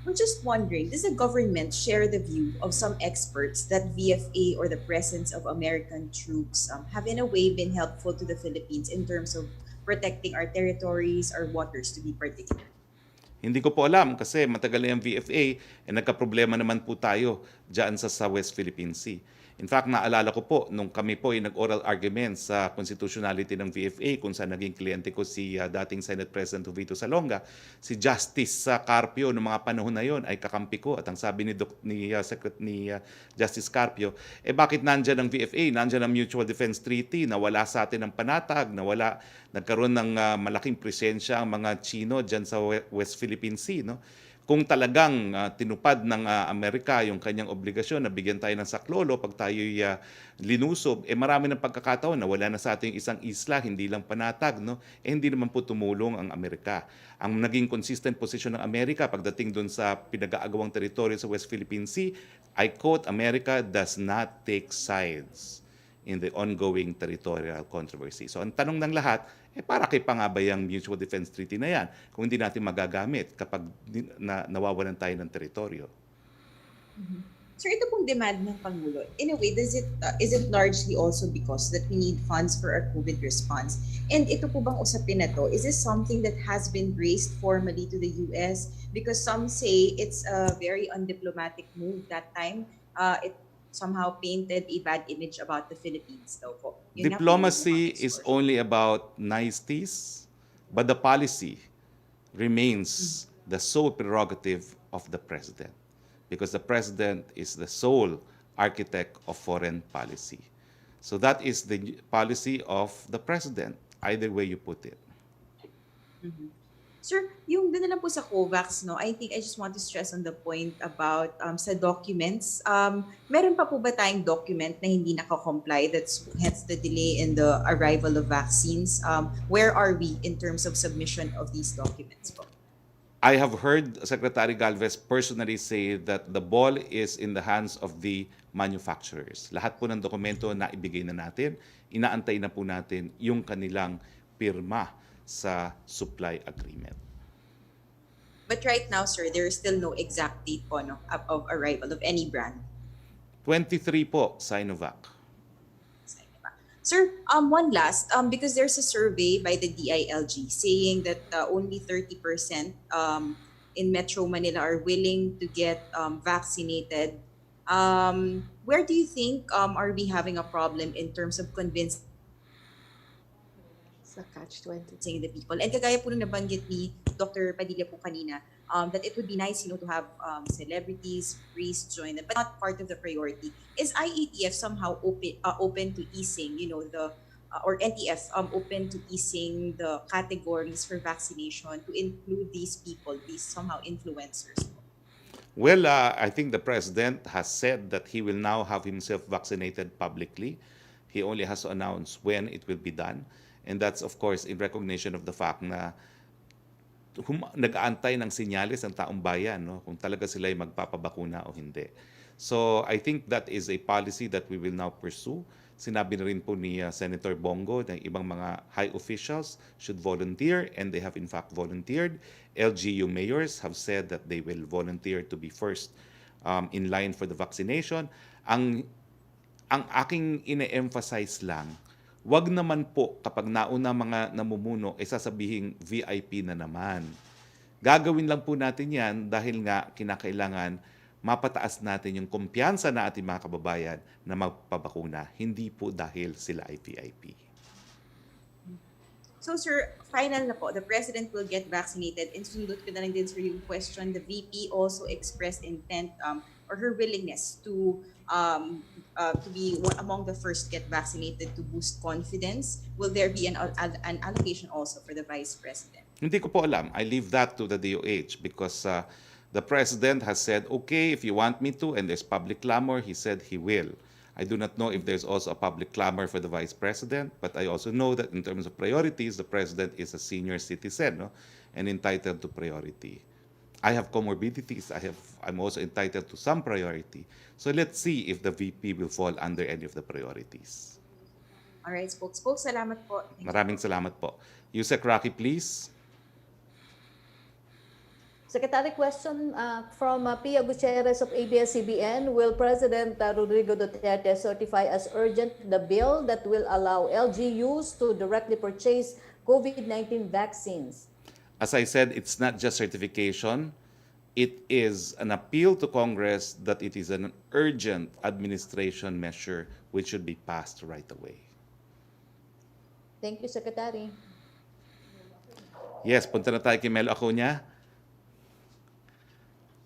We're just wondering, does the government share the view of some experts that VFA or the presence of American troops have in a way been helpful to the Philippines in terms of protecting our territories, our waters to be particular? Hindi ko po alam kasi matagal na yung VFA nagka-problema naman po tayo dyan sa West Philippine Sea. In fact, naalala ko po, nung kami po ay nag-oral argument sa constitutionality ng VFA kung saan naging kliyente ko si dating Senate President Jovito Salonga, si Justice Carpio noong mga panahon na yon ay kakampi ko. At ang sabi ni Justice Carpio, bakit nandyan ang VFA? Nandyan ang Mutual Defense Treaty na wala sa atin ng panatag, na nagkaroon ng malaking presensya ang mga Chino dyan sa West Philippine Sea. No? kung talagang tinupad ng Amerika yung kanyang obligasyon na bigyan tayo ng saklolo pag tayo'y linusob, marami ng pagkakataon na wala na sa ating isang isla, hindi lang panatag, no? Hindi naman po tumulong ang Amerika. Ang naging consistent position ng Amerika pagdating doon sa pinag-aagawang teritoryo sa West Philippine Sea, I quote, "America does not take sides in the ongoing territorial controversy." So ang tanong ng lahat, para kay pa nga ba yung Mutual Defense Treaty na yan kung hindi natin magagamit kapag nawawalan tayo ng teritoryo? Sir, ito pong demand ng Pangulo, in a way, is it largely also because that we need funds for our COVID response? And ito po bang usapin na to, is this something that has been raised formally to the US? Because some say it's a very undiplomatic move that time. It somehow painted a bad image about the Philippines daw po. Yun nga po yung Diplomacy mga is source. only about niceties, but the policy remains the sole prerogative of the president, because the president is the sole architect of foreign policy. So that is the policy of the president, either way you put it. Sir, yung doon na lang po sa COVAX, no, I think I just want to stress on the point about sa documents. Meron pa po ba tayong document na hindi nakakomply? That's hence the delay in the arrival of vaccines. Where are we in terms of submission of these documents po? I have heard Secretary Galvez personally say that the ball is in the hands of the manufacturers. Lahat po ng dokumento na ibigay na natin, inaantay na po natin yung kanilang pirma sa supply agreement. But right now, sir, there is still no exact date po, no, of arrival of any brand. 23 po, Sinovac. Sir, one last, because there's a survey by the DILG saying that only 30% in Metro Manila are willing to get vaccinated. Where do you think are we having a problem in terms of convincing Sa catch-20. the people? And kagaya po nung nabanggit ni Dr. Padilla po kanina, that it would be nice, to have celebrities, priests join them, but not part of the priority. Is IATF somehow open to easing, or NTF open to easing the categories for vaccination to include these people, these somehow influencers? Well, I think the president has said that he will now have himself vaccinated publicly. He only has to announce when it will be done. And that's, of course, in recognition of the fact na nag-aantay ng senyales ang taong bayan, no? Kung talaga sila ay magpapabakuna o hindi. So I think that is a policy that we will now pursue. Sinabi na rin po ni Senator Bongo na ibang mga high officials should volunteer, and they have in fact volunteered. LGU mayors have said that they will volunteer to be first in line for the vaccination. Ang aking ine-emphasize lang, wag naman po kapag nauna mga namumuno ay sasabihin VIP na naman. Gagawin lang po natin yan dahil nga kinakailangan mapataas natin yung kumpiyansa na ating mga kababayan na magpabakuna, hindi po dahil sila ay VIP. So sir, final na po, the president will get vaccinated. And sundot ko na lang din sir yung question, the VP also expressed intent or her willingness to be among the first get vaccinated to boost confidence. Will there be an allocation also for the vice president? Hindi ko po alam. I leave that to the DOH because the president has said, okay, if you want me to, and there's public clamor, he said he will. I do not know if there's also a public clamor for the vice president, but I also know that in terms of priorities, the president is a senior citizen, no, and entitled to priority. I have comorbidities. I'm also entitled to some priority. So let's see if the VP will fall under any of the priorities. All right, spokes, salamat po. Thank you. Maraming salamat po. Yusek Roque, please. Secretary, question from Pia Gutierrez of ABS-CBN. Will President Rodrigo Duterte certify as urgent the bill that will allow LGUs to directly purchase COVID-19 vaccines? As I said, it's not just certification. It is an appeal to Congress that it is an urgent administration measure which should be passed right away. Thank you, Secretary. Yes, punta na tayo kay Melo Acuña.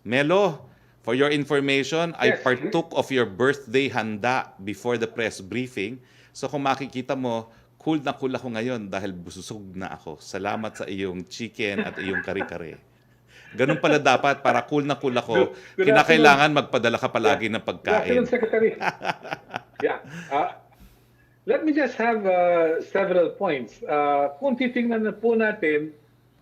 Melo, for your information, I partook of your birthday handa before the press briefing. So kung makikita mo, cool na cool ako ngayon dahil busog na ako. Salamat sa iyong chicken at iyong kare-kare. Ganun pala dapat, para cool na cool ako, Good kinakailangan magpadala ka palagi ng Good afternoon, pagkain. Secretary. Yeah. Let me just have several points. Kung titingnan na po natin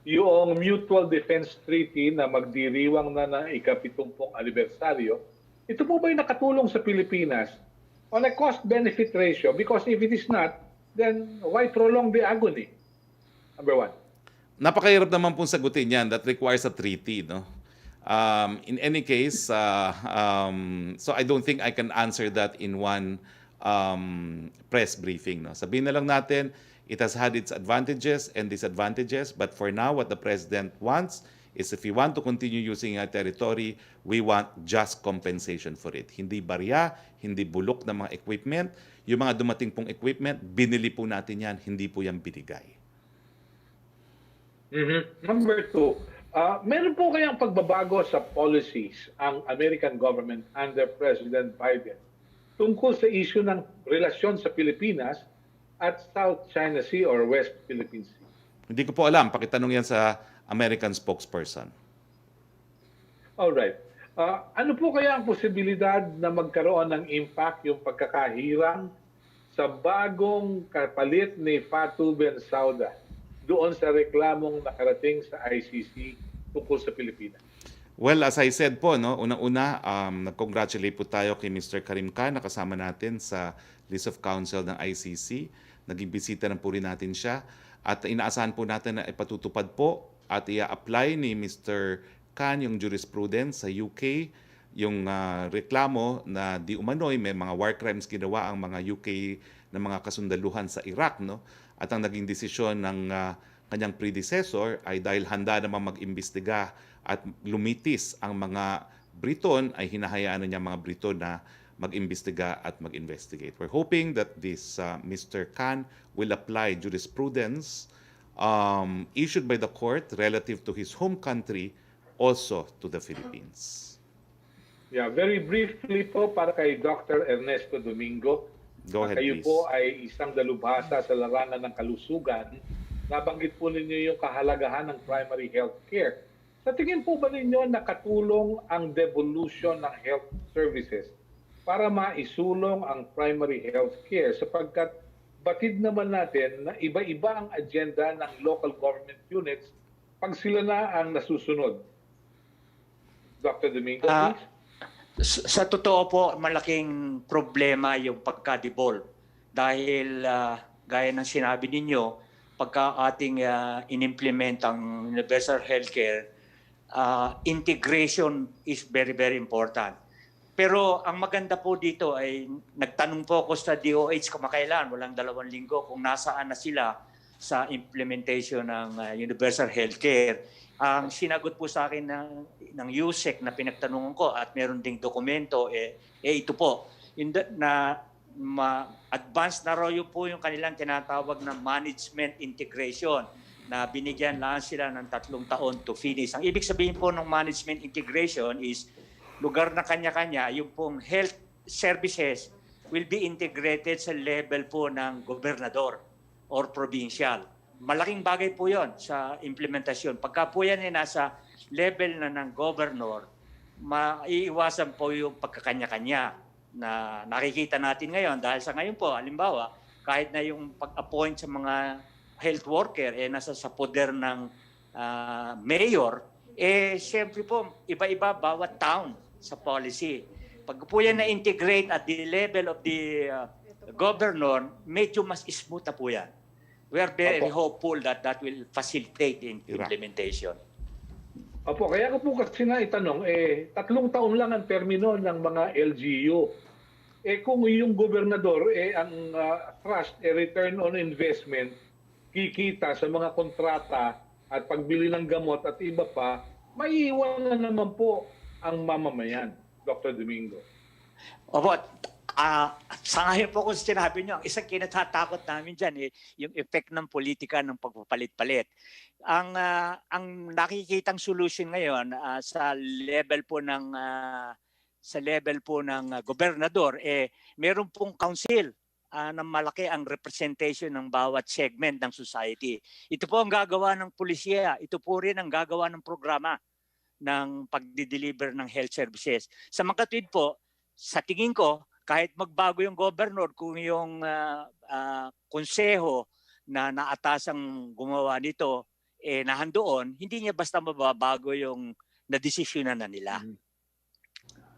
yung Mutual Defense Treaty na magdiriwang na ng ika-70 anibersaryo, ito po ba'y nakatulong sa Pilipinas on a cost-benefit ratio? Because if it is not, then why prolong the agony? Number one. Napakahirap naman pong sagutin yan. That requires a treaty, no? In any case, so I don't think I can answer that in one press briefing. No? Sabihin na lang natin, it has had its advantages and disadvantages, but for now, what the President wants is if we want to continue using our territory, we want just compensation for it. Hindi barya, hindi bulok ng mga equipment. Yung mga dumating pong equipment, binili po natin yan, hindi po yan binigay. Number two, meron po kayang pagbabago sa policies ang American government under President Biden tungkol sa issue ng relasyon sa Pilipinas at South China Sea or West Philippine Sea? Hindi ko po alam, pakitanong yan sa American spokesperson. Alright. Ano po kaya ang posibilidad na magkaroon ng impact yung pagkakahirang sa bagong kapalit ni Fatou Bensouda doon sa reklamong nakarating sa ICC tungkol sa Pilipinas? Well, as I said po, no, unang-una, nag-congratulate po tayo kay Mr. Karim Khan na kasama natin sa list of counsel ng ICC. Naging bisita na po rin natin siya. At inaasahan po natin na ipatutupad po at i-apply ni Mr. Khan yung jurisprudence sa UK, yung reklamo na di umano'y may mga war crimes ginawa ang mga UK na mga kasundaluhan sa Iraq. No? At ang naging desisyon ng kanyang predecessor ay dahil handa naman mag-imbestiga at lumitis ang mga Briton, ay hinahayaan na niya mga Briton na mag-imbestiga at mag-investigate. We're hoping that this Mr. Khan will apply jurisprudence issued by the court relative to his home country also to the Philippines. Yeah, very briefly po para kay Dr. Ernesto Domingo. Go ahead, Kayo please. po ay isang dalubhasa sa larangan ng kalusugan. Nabanggit po ninyo yung kahalagahan ng primary health care. Sa tingin po ba ninyo nakatulong ang devolution ng health services para maisulong ang primary health care sapagkat batid naman natin na iba-iba ang agenda ng local government units pag sila na ang nasusunod? Dr. Domingo, please. Sa totoo po, malaking problema yung pagka-devolve. Dahil gaya ng sinabi ninyo, pagka ating in-implement ang universal healthcare, integration is very, very important. Pero ang maganda po dito ay nagtanong po ako sa DOH kamakailan, walang 2 linggo, kung nasaan na sila sa implementation ng universal healthcare. Ang sinagot po sa akin ng USEC na pinagtanungan ko at meron ding dokumento, ito po, advanced na raw po yung kanilang tinatawag na management integration na binigyan lang sila ng 3 taon to finish. Ang ibig sabihin po ng management integration is lugar na kanya-kanya, yung pong health services will be integrated sa level po ng gobernador or provincial. Malaking bagay po yon sa implementasyon. Pagka po yan ay nasa level na ng governor, maiiwasan po yung pagkakanya-kanya na nakikita natin ngayon. Dahil sa ngayon po, halimbawa, kahit na yung pag-appoint sa mga health worker, nasa sa poder ng mayor, siyempre po, iba-iba bawat town sa policy. Pag po yan na-integrate at the level of the governor, medyo mas smooth na po yan. We are very hopeful that that will facilitate the implementation. Opo, kaya ko po kasi na itanong, 3 taon lang ang termino ng mga LGU. Kung yung gobernador, ang trust, return on investment, kikita sa mga kontrata at pagbili ng gamot at iba pa, maiiwan na naman po ang mamamayan, Dr. Domingo. Opo, sa ngayon po kung sinabi nyo, ang isang kinatatakot namin dyan, yung effect ng politika ng pagpapalit-palit. Ang nakikitang solution ngayon sa level po ng gobernador, meron pong council na malaki ang representation ng bawat segment ng society. Ito po ang gagawa ng pulisya, ito po rin ang gagawa ng programa. ng pagdi-deliver ng health services. Sa makatwid po, sa tingin ko, kahit magbago yung governor, kung yung konseho na naatasang gumawa nito nahandoon, hindi niya basta mababago yung nadesisyonan na nila.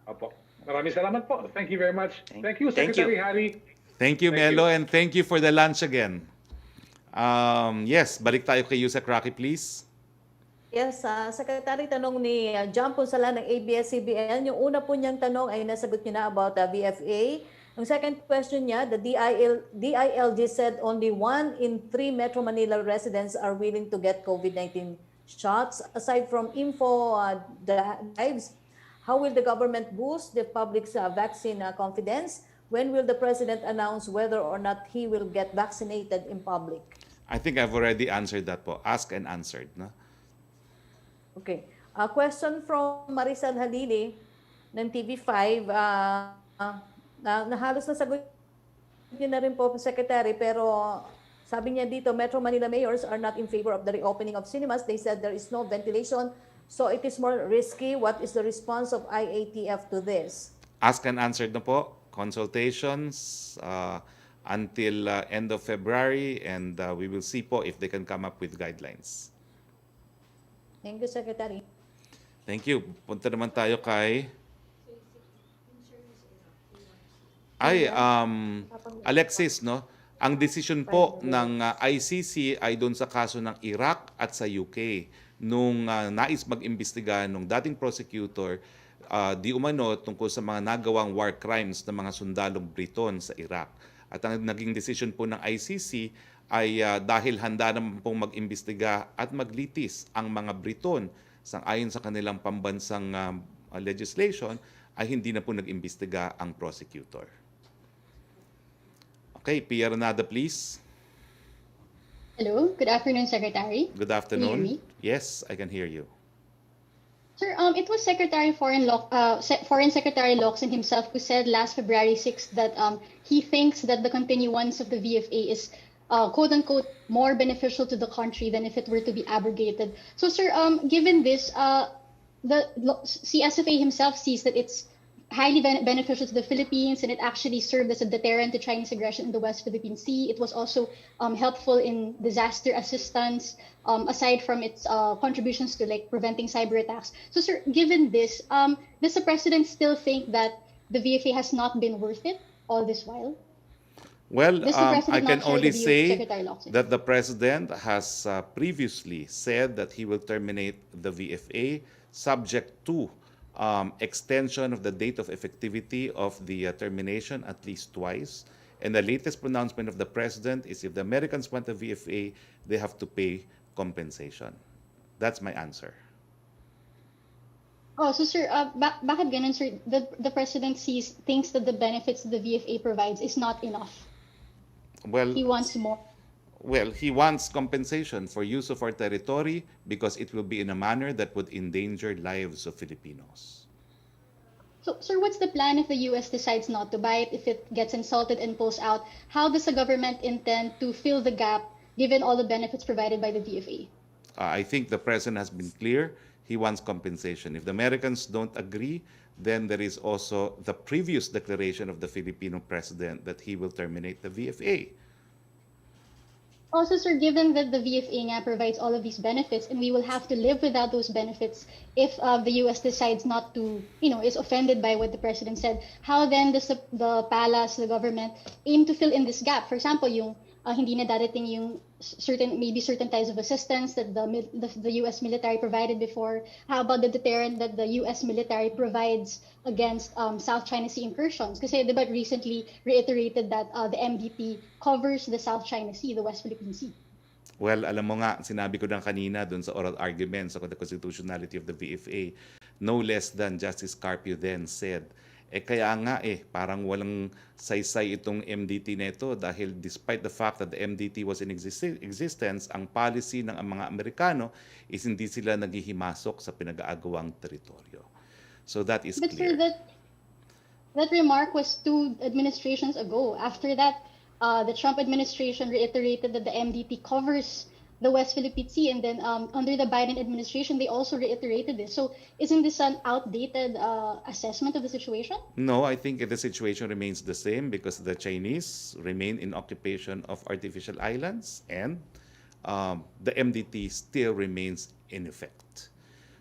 Opo. Maraming salamat po. Thank you very much. Thank you, Thank you. Secretary Harry. Thank you, Thank Melo, you. and thank you for the lunch again. Yes, balik tayo kay Yusek Roque, please. Yes, Secretary, tanong ni John Punsala ng ABS-CBN. Yung una po niyang tanong ay nasagot niyo na about VFA. Ang second question niya, the DILG said only 1 in 3 Metro Manila residents are willing to get COVID-19 shots. Aside from info drives, how will the government boost the public's vaccine confidence? When will the President announce whether or not he will get vaccinated in public? I think I've already answered that po. Asked and answered. No? Okay. A question from Maricel Halili ng TV5. Na halos nasagot niyo na rin po, Secretary, pero sabi niya dito, Metro Manila mayors are not in favor of the reopening of cinemas. They said there is no ventilation, so it is more risky. What is the response of IATF to this? Asked and answered na po. Consultations until end of February, and we will see po if they can come up with guidelines. Thank you, Secretary. Thank you. Punta naman tayo kay Alexis, no? Ang decision po ng ICC ay doon sa kaso ng Iraq at sa UK nung nais mag-imbestiga nung dating prosecutor di umano tungkol sa mga nagawang war crimes ng mga sundalong Briton sa Iraq. At ang naging decision po ng ICC ay dahil handa naman pong mag-imbestiga at maglitis ang mga Briton ayon sa kanilang pambansang legislation, ay hindi na po nag-imbestiga ang prosecutor. Okay, Pia Renada, please. Hello, good afternoon, Secretary. Good Can you hear afternoon. me? Yes, I can hear you. Sir, it was Foreign Secretary Locsin himself who said last February 6th that he thinks that the continuance of the VFA is quote-unquote more beneficial to the country than if it were to be abrogated. So, sir, given this, the CSFA himself sees that it's highly beneficial to the Philippines, and it actually served as a deterrent to Chinese aggression in the West Philippine Sea. It was also helpful in disaster assistance, aside from its contributions to like preventing cyber attacks. So, sir, given this, does the president still think that the VFA has not been worth it all this while? Well, Does the I president can not share only the view of say Secretary Locsin? that the president has previously said that he will terminate the VFA subject to extension of the date of effectivity of the termination at least twice. And the latest pronouncement of the president is if the Americans want the VFA, they have to pay compensation. That's my answer. Oh, so sir, bakit ganun, sir? The president thinks that the benefits the VFA provides is not enough. Well, He wants more. Well, he wants compensation for use of our territory because it will be in a manner that would endanger lives of Filipinos. So, sir, what's the plan if the U.S. decides not to buy it, if it gets insulted and pulls out? How does the government intend to fill the gap given all the benefits provided by the VFA? I think the president has been clear. He wants compensation. If the Americans don't agree, then there is also the previous declaration of the Filipino president that he will terminate the VFA. Also, sir, given that the VFA nga provides all of these benefits and we will have to live without those benefits if the U.S. decides not to, is offended by what the president said, how then does the palace, the government, aim to fill in this gap? For example, yung hindi na darating yung certain types of assistance that the U.S. military provided before. How about the deterrent that the U.S. military provides against South China Sea incursions? Kasi diba recently reiterated that the MDP covers the South China Sea, the West Philippine Sea. Well, alam mo nga, sinabi ko lang kanina dun sa oral arguments on the constitutionality of the VFA, no less than Justice Carpio then said, kaya nga parang walang saysay itong MDT neto dahil despite the fact that the MDT was in existence, ang policy ng mga Amerikano is hindi sila naghihimasok sa pinag-aagawang teritoryo. So that is But clear. sir, that remark was 2 administrations ago. After that, the Trump administration reiterated that the MDT covers the West Philippine Sea, and then under the Biden administration, they also reiterated this. So isn't this an outdated assessment of the situation? No, I think the situation remains the same because the Chinese remain in occupation of artificial islands and the MDT still remains in effect.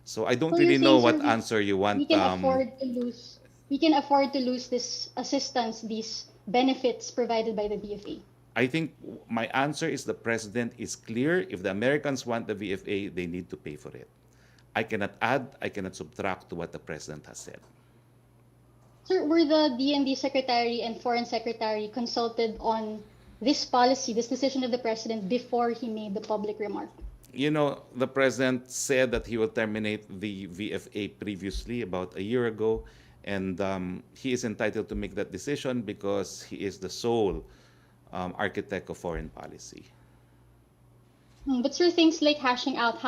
So I don't So really you're know saying, what sir, answer you want. we can afford to lose. We can afford to lose this assistance, these benefits provided by the VFA. I think my answer is the president is clear. If the Americans want the VFA, they need to pay for it. I cannot add, I cannot subtract to what the president has said. Sir, were the DND Secretary and Foreign Secretary consulted on this policy, this decision of the president before he made the public remark? You know, the president said that he will terminate the VFA previously, about a year ago, and he is entitled to make that decision because he is the sole architect of foreign policy. But sir, things like hashing out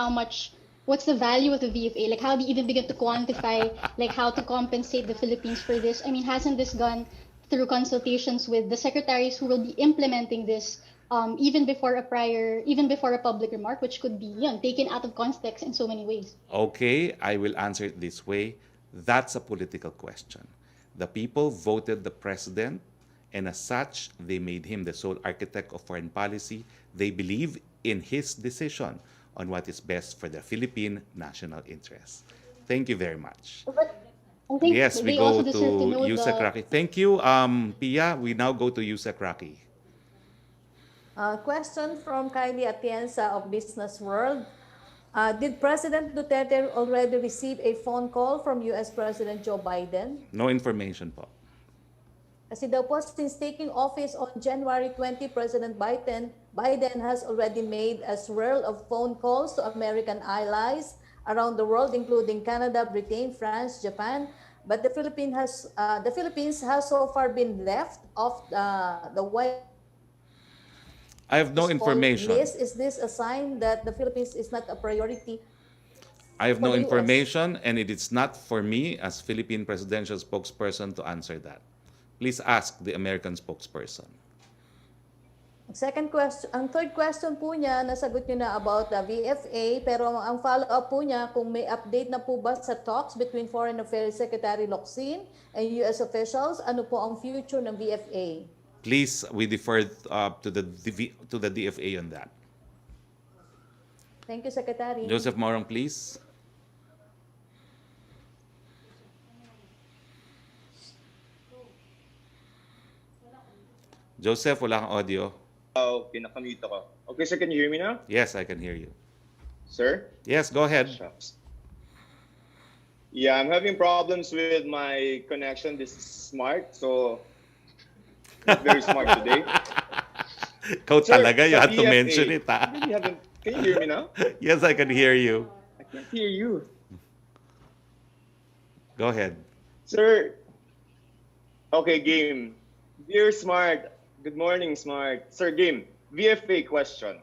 what's the value of the VFA? Like, how do you even begin to quantify, like, how to compensate the Philippines for this? I mean, hasn't this gone through consultations with the secretaries who will be implementing this, even before a public remark, which could be, taken out of context in so many ways? Okay, I will answer it this way. That's a political question. The people voted the president, and as such, they made him the sole architect of foreign policy. They believe in his decision on what is best for the Philippine national interest. Thank you very much. But I think Yes, we they go also to deserve to know Yusek Roque. Thank you, Pia. We now go to Yusek Roque. Question from Kylie Atienza of Business World. Did President Duterte already receive a phone call from US President Joe Biden? No information po. Kasi daw po, since taking office on January 20, President Biden has already made a swirl of phone calls to American allies around the world, including Canada, Britain, France, Japan. But the Philippines has so far been left off the White I have no House information. list. Is this a sign that the Philippines is not a priority? I have for no the US? information, and it is not for me as Philippine presidential spokesperson to answer that. Please ask the American spokesperson. Second question, ang third question po niya, nasagot niyo na about the VFA, pero ang follow-up po niya, kung may update na po ba sa talks between Foreign Affairs Secretary Locsin and US officials, ano po ang future ng VFA? Please, we defer to the DFA on that. Thank you, Secretary. Joseph Morong, please. Joseph, wala kang audio. Oh, pinakamute ako. Okay, sir, can you hear me now? Yes, I can hear you. Sir? Yes, go ahead. Shucks. Yeah, I'm having problems with my connection. This is smart, so not very smart today. Ikaw Sir, talaga, you sa had to BFA, mention it, ha? Can you hear me now? Yes, I can hear you. I can't hear you. Go ahead. Sir, okay, game. Dear Smart, good morning, Smart. Sir, game, VFA question.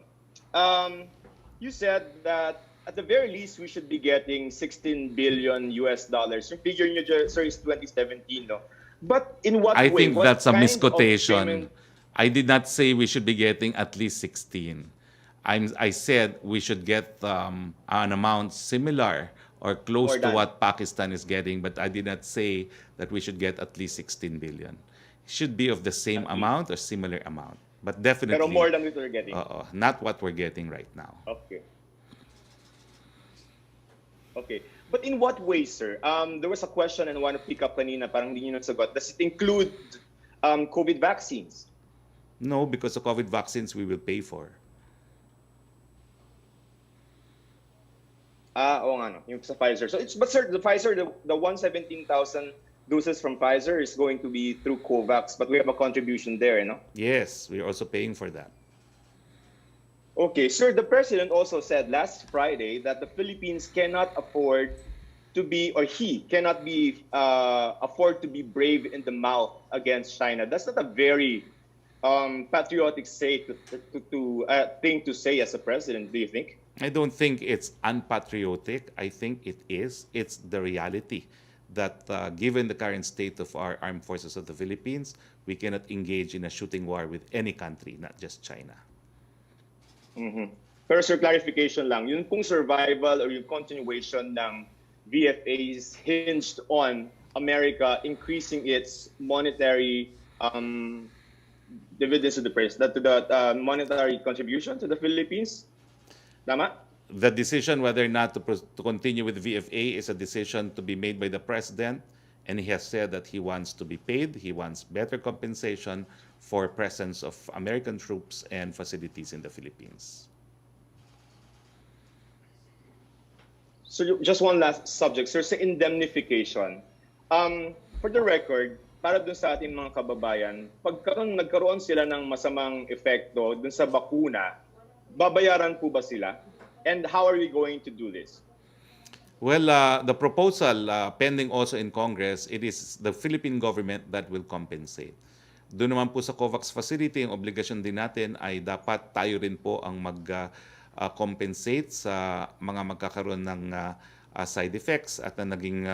You said that at the very least we should be getting 16 billion US dollars. Yung figure nyo, sir, is 2017, no? But in what I way? think What that's a kind of misquotation. payment- I did not say we should be getting at least 16. I said we should get an amount similar or close More to than. what Pakistan is getting, but I did not say that we should get at least 16 billion. It should be of the same amount or similar amount, but definitely Pero more than what we're getting. not what we're getting right now. Okay. Okay. But in what way, sir? There was a question and I want to pick up kanina, parang hindi nyo nasagot. Does it include COVID vaccines? No, because the COVID vaccines we will pay for. Oo nga, no, yung sa Pfizer. But sir, the Pfizer, the 117,000 doses from Pfizer is going to be through COVAX, but we have a contribution there, you know? Yes, we're also paying for that. Okay, sir, the president also said last Friday that the Philippines cannot afford to be, or he cannot be, afford to be brave in the mouth against China. That's not a very patriotic thing to say as a president, do you think? I don't think it's unpatriotic. I think it is. It's the reality that given the current state of our armed forces of the Philippines, we cannot engage in a shooting war with any country, not just China. Mm-hmm. Pero sir, clarification lang, yun pong survival or yung continuation ng VFA is hinged on America increasing its monetary dividends to the monetary contribution to the Philippines. Tama? The decision whether or not to continue with VFA is a decision to be made by the president, and he has said that he wants to be paid, he wants better compensation for presence of American troops and facilities in the Philippines. So just one last subject, sir, sa indemnification. For the record, para dun sa ating mga kababayan, nagkaroon sila ng masamang epekto dun sa bakuna, babayaran po ba sila? And how are we going to do this? Well, the proposal pending also in Congress, it is the Philippine government that will compensate. Doon naman po sa COVAX facility, ang obligasyon din natin ay dapat tayo rin po ang mag-compensate sa mga magkakaroon ng side effects at na naging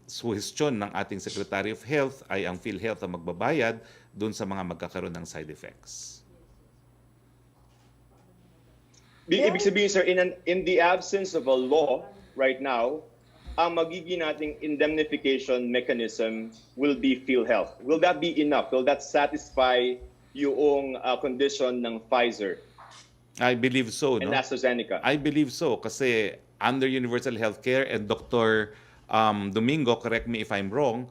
suhestyon ng ating Secretary of Health ay ang PhilHealth ang magbabayad doon sa mga magkakaroon ng side effects. Ibig sabihin, sir, in the absence of a law right now, ang magiging nating indemnification mechanism will be PhilHealth. Will that be enough? Will that satisfy yung condition ng Pfizer I believe so, and no? AstraZeneca? I believe so kasi under universal healthcare, and Dr. Domingo, correct me if I'm wrong,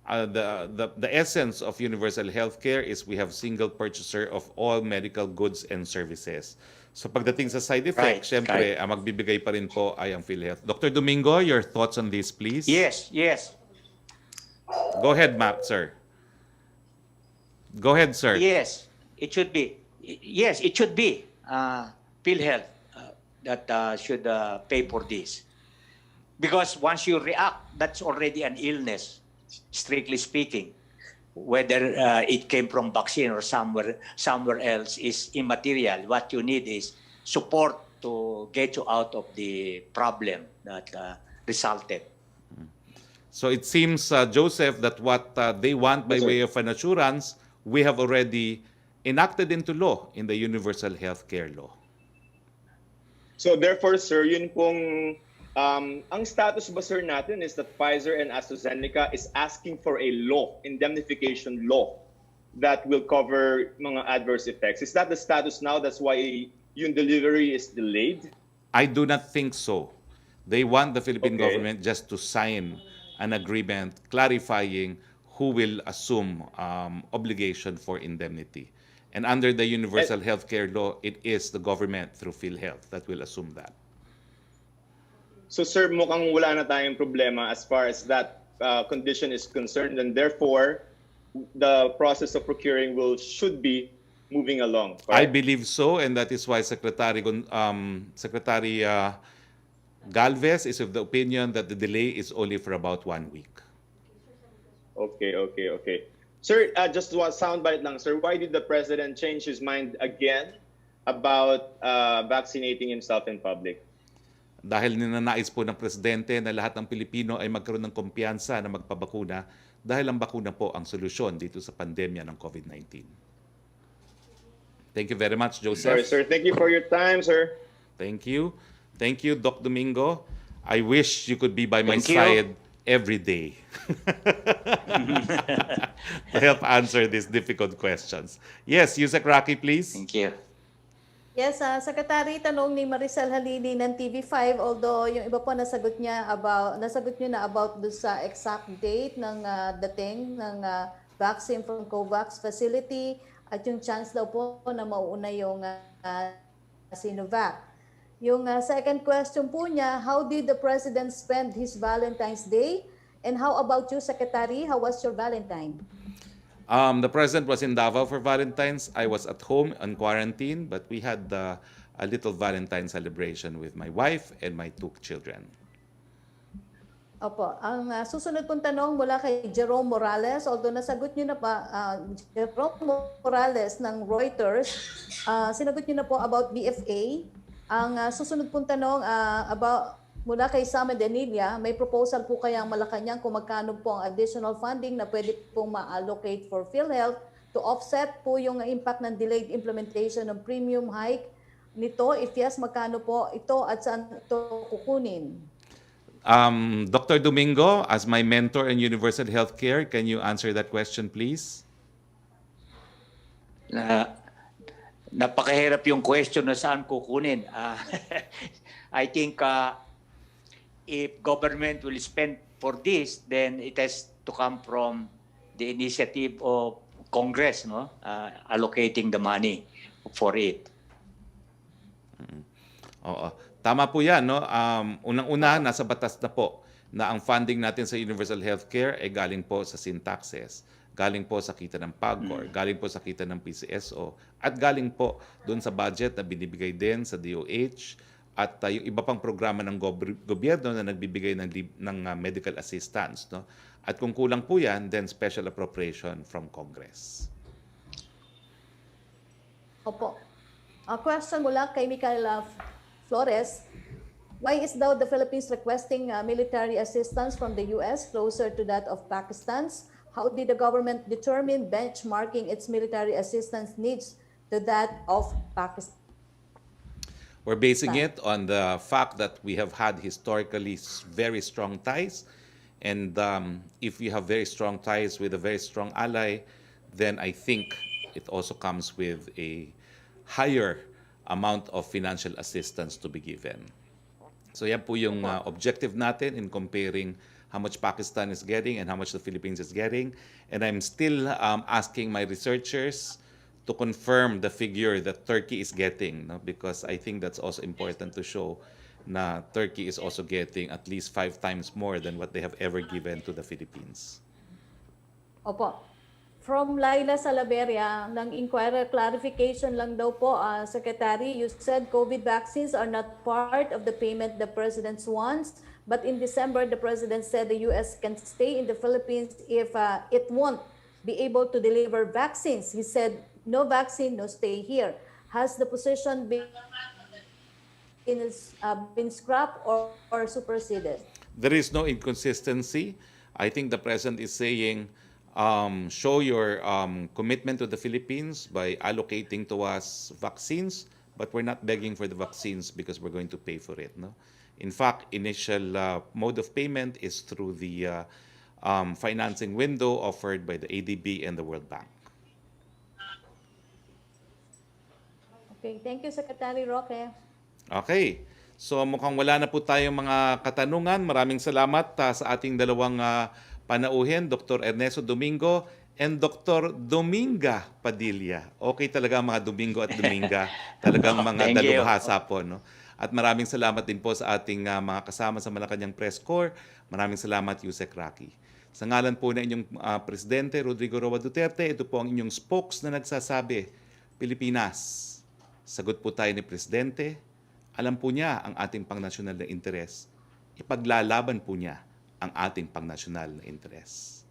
the essence of universal healthcare is we have single purchaser of all medical goods and services. So pagdating sa side effects, syempre, ang magbibigay pa rin po ay ang PhilHealth. Dr. Domingo, your thoughts on this, please? Yes. Go ahead, sir. Go ahead, sir. Yes, it should be. Yes, it should be PhilHealth that should pay for this. Because once you react, that's already an illness, strictly speaking. Whether it came from vaccine or somewhere else is immaterial. What you need is support to get you out of the problem that resulted. So it seems, Joseph, that what they want by way of an assurance, we have already enacted into law in the Universal Healthcare Law. So therefore, sir, yun pong ang status ba, sir, natin is that Pfizer and AstraZeneca is asking for a law, indemnification law, that will cover mga adverse effects. Is that the status now? That's why yung delivery is delayed? I do not think so. They want the Philippine government just to sign an agreement clarifying who will assume obligation for indemnity. And under the Universal Healthcare Law, it is the government through PhilHealth that will assume that. So sir, mukhang wala na tayong problema as far as that condition is concerned, and therefore the process of procuring should be moving along. Correct? I believe so, and that is why Secretary Galvez is of the opinion that the delay is only for about 1 week. Okay. Sir, just one soundbite lang, sir. Why did the president change his mind again about vaccinating himself in public? Dahil ninanais po ng presidente na lahat ng Pilipino ay magkaroon ng kumpiyansa na magpabakuna dahil ang bakuna po ang solusyon dito sa pandemya ng COVID-19. Thank you very much, Joseph. Sorry, sir. Thank you for your time, sir. Thank you. Thank you, Doc Domingo. I wish you could be by my Thank you. side every day to help answer these difficult questions. Yes, Yusek Roque, please. Thank you. Yes, Secretary, tanong ni Maricel Halili ng TV5, although yung iba po nasagot niyo na about do sa exact date ng dating ng vaccine from COVAX facility at yung chance daw po na mauuna yung Sinovac. Yung second question po niya, how did the President spend his Valentine's Day? And how about you, Secretary? How was your Valentine? The President was in Davao for Valentine's. I was at home on quarantine, but we had a little Valentine celebration with my wife and my 2 children. Opo. Ang susunod pong tanong mula kay Jerome Morales, although nasagot niyo na pa, Jerome Morales ng Reuters, sinagot niyo na po about BFA. Ang susunod pong tanong mula kay Sama Denilla, may proposal po kayang Malacanang kung magkano po ang additional funding na pwede pong ma-allocate for PhilHealth to offset po yung impact ng delayed implementation ng premium hike nito? If yes, magkano po ito at saan ito kukunin? Dr. Domingo, as my mentor in universal healthcare, can you answer that question, please? Napakahirap yung question na saan kukunin. I think if government will spend for this, then it has to come from the initiative of Congress, no? Allocating the money for it. Oo. Tama po yan, no? Unang-una, nasa batas na po na ang funding natin sa universal healthcare ay galing po sa sin taxes, galing po sa kita ng PAGCOR, galing po sa kita ng PCSO, at galing po doon sa budget na binibigay din sa DOH at yung iba pang programa ng gobyerno na nagbibigay ng medical assistance. No? At kung kulang po yan, then special appropriation from Congress. Opo. A question mula kay Michael Flores. Why is daw the Philippines requesting military assistance from the US closer to that of Pakistan's? How did the government determine benchmarking its military assistance needs to that of Pakistan? We're basing it on the fact that we have had historically very strong ties. And if we have very strong ties with a very strong ally, then I think it also comes with a higher amount of financial assistance to be given. So yan po yung objective natin in comparing how much Pakistan is getting and how much the Philippines is getting. And I'm still asking my researchers to confirm the figure that Turkey is getting, no? Because I think that's also important to show na Turkey is also getting at least 5 times more than what they have ever given to the Philippines. Opo. From Laila Salaveria, ng inquirer, clarification lang daw po, Secretary, you said COVID vaccines are not part of the payment the President wants, but in December, the President said the U.S. can stay in the Philippines if it won't be able to deliver vaccines. He said, no vaccine, no stay here. Has the position been scrapped or superseded? There is no inconsistency. I think the President is saying, show your commitment to the Philippines by allocating to us vaccines, but we're not begging for the vaccines because we're going to pay for it. No? In fact, initial mode of payment is through the financing window offered by the ADB and the World Bank. Okay, thank you, Secretary Roque. Okay. So mukhang wala na po tayong mga katanungan. Maraming salamat sa ating dalawang panauhin, Dr. Ernesto Domingo and Dr. Dominga Padilla. Okay talaga mga Domingo at Dominga. Talagang mga dalubhasa po. No? At maraming salamat din po sa ating mga kasama sa Malacanang Press Corps. Maraming salamat, Yusek Roque. Sa ngalan po na inyong Presidente Rodrigo Roa Duterte, ito po ang inyong spokes na nagsasabi, Pilipinas, sagot po tayo ni Presidente. Alam po niya ang ating pangnasyonal na interes. Ipaglalaban po niya ang ating pangnasyonal na interes.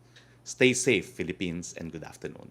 Stay safe, Philippines, and good afternoon.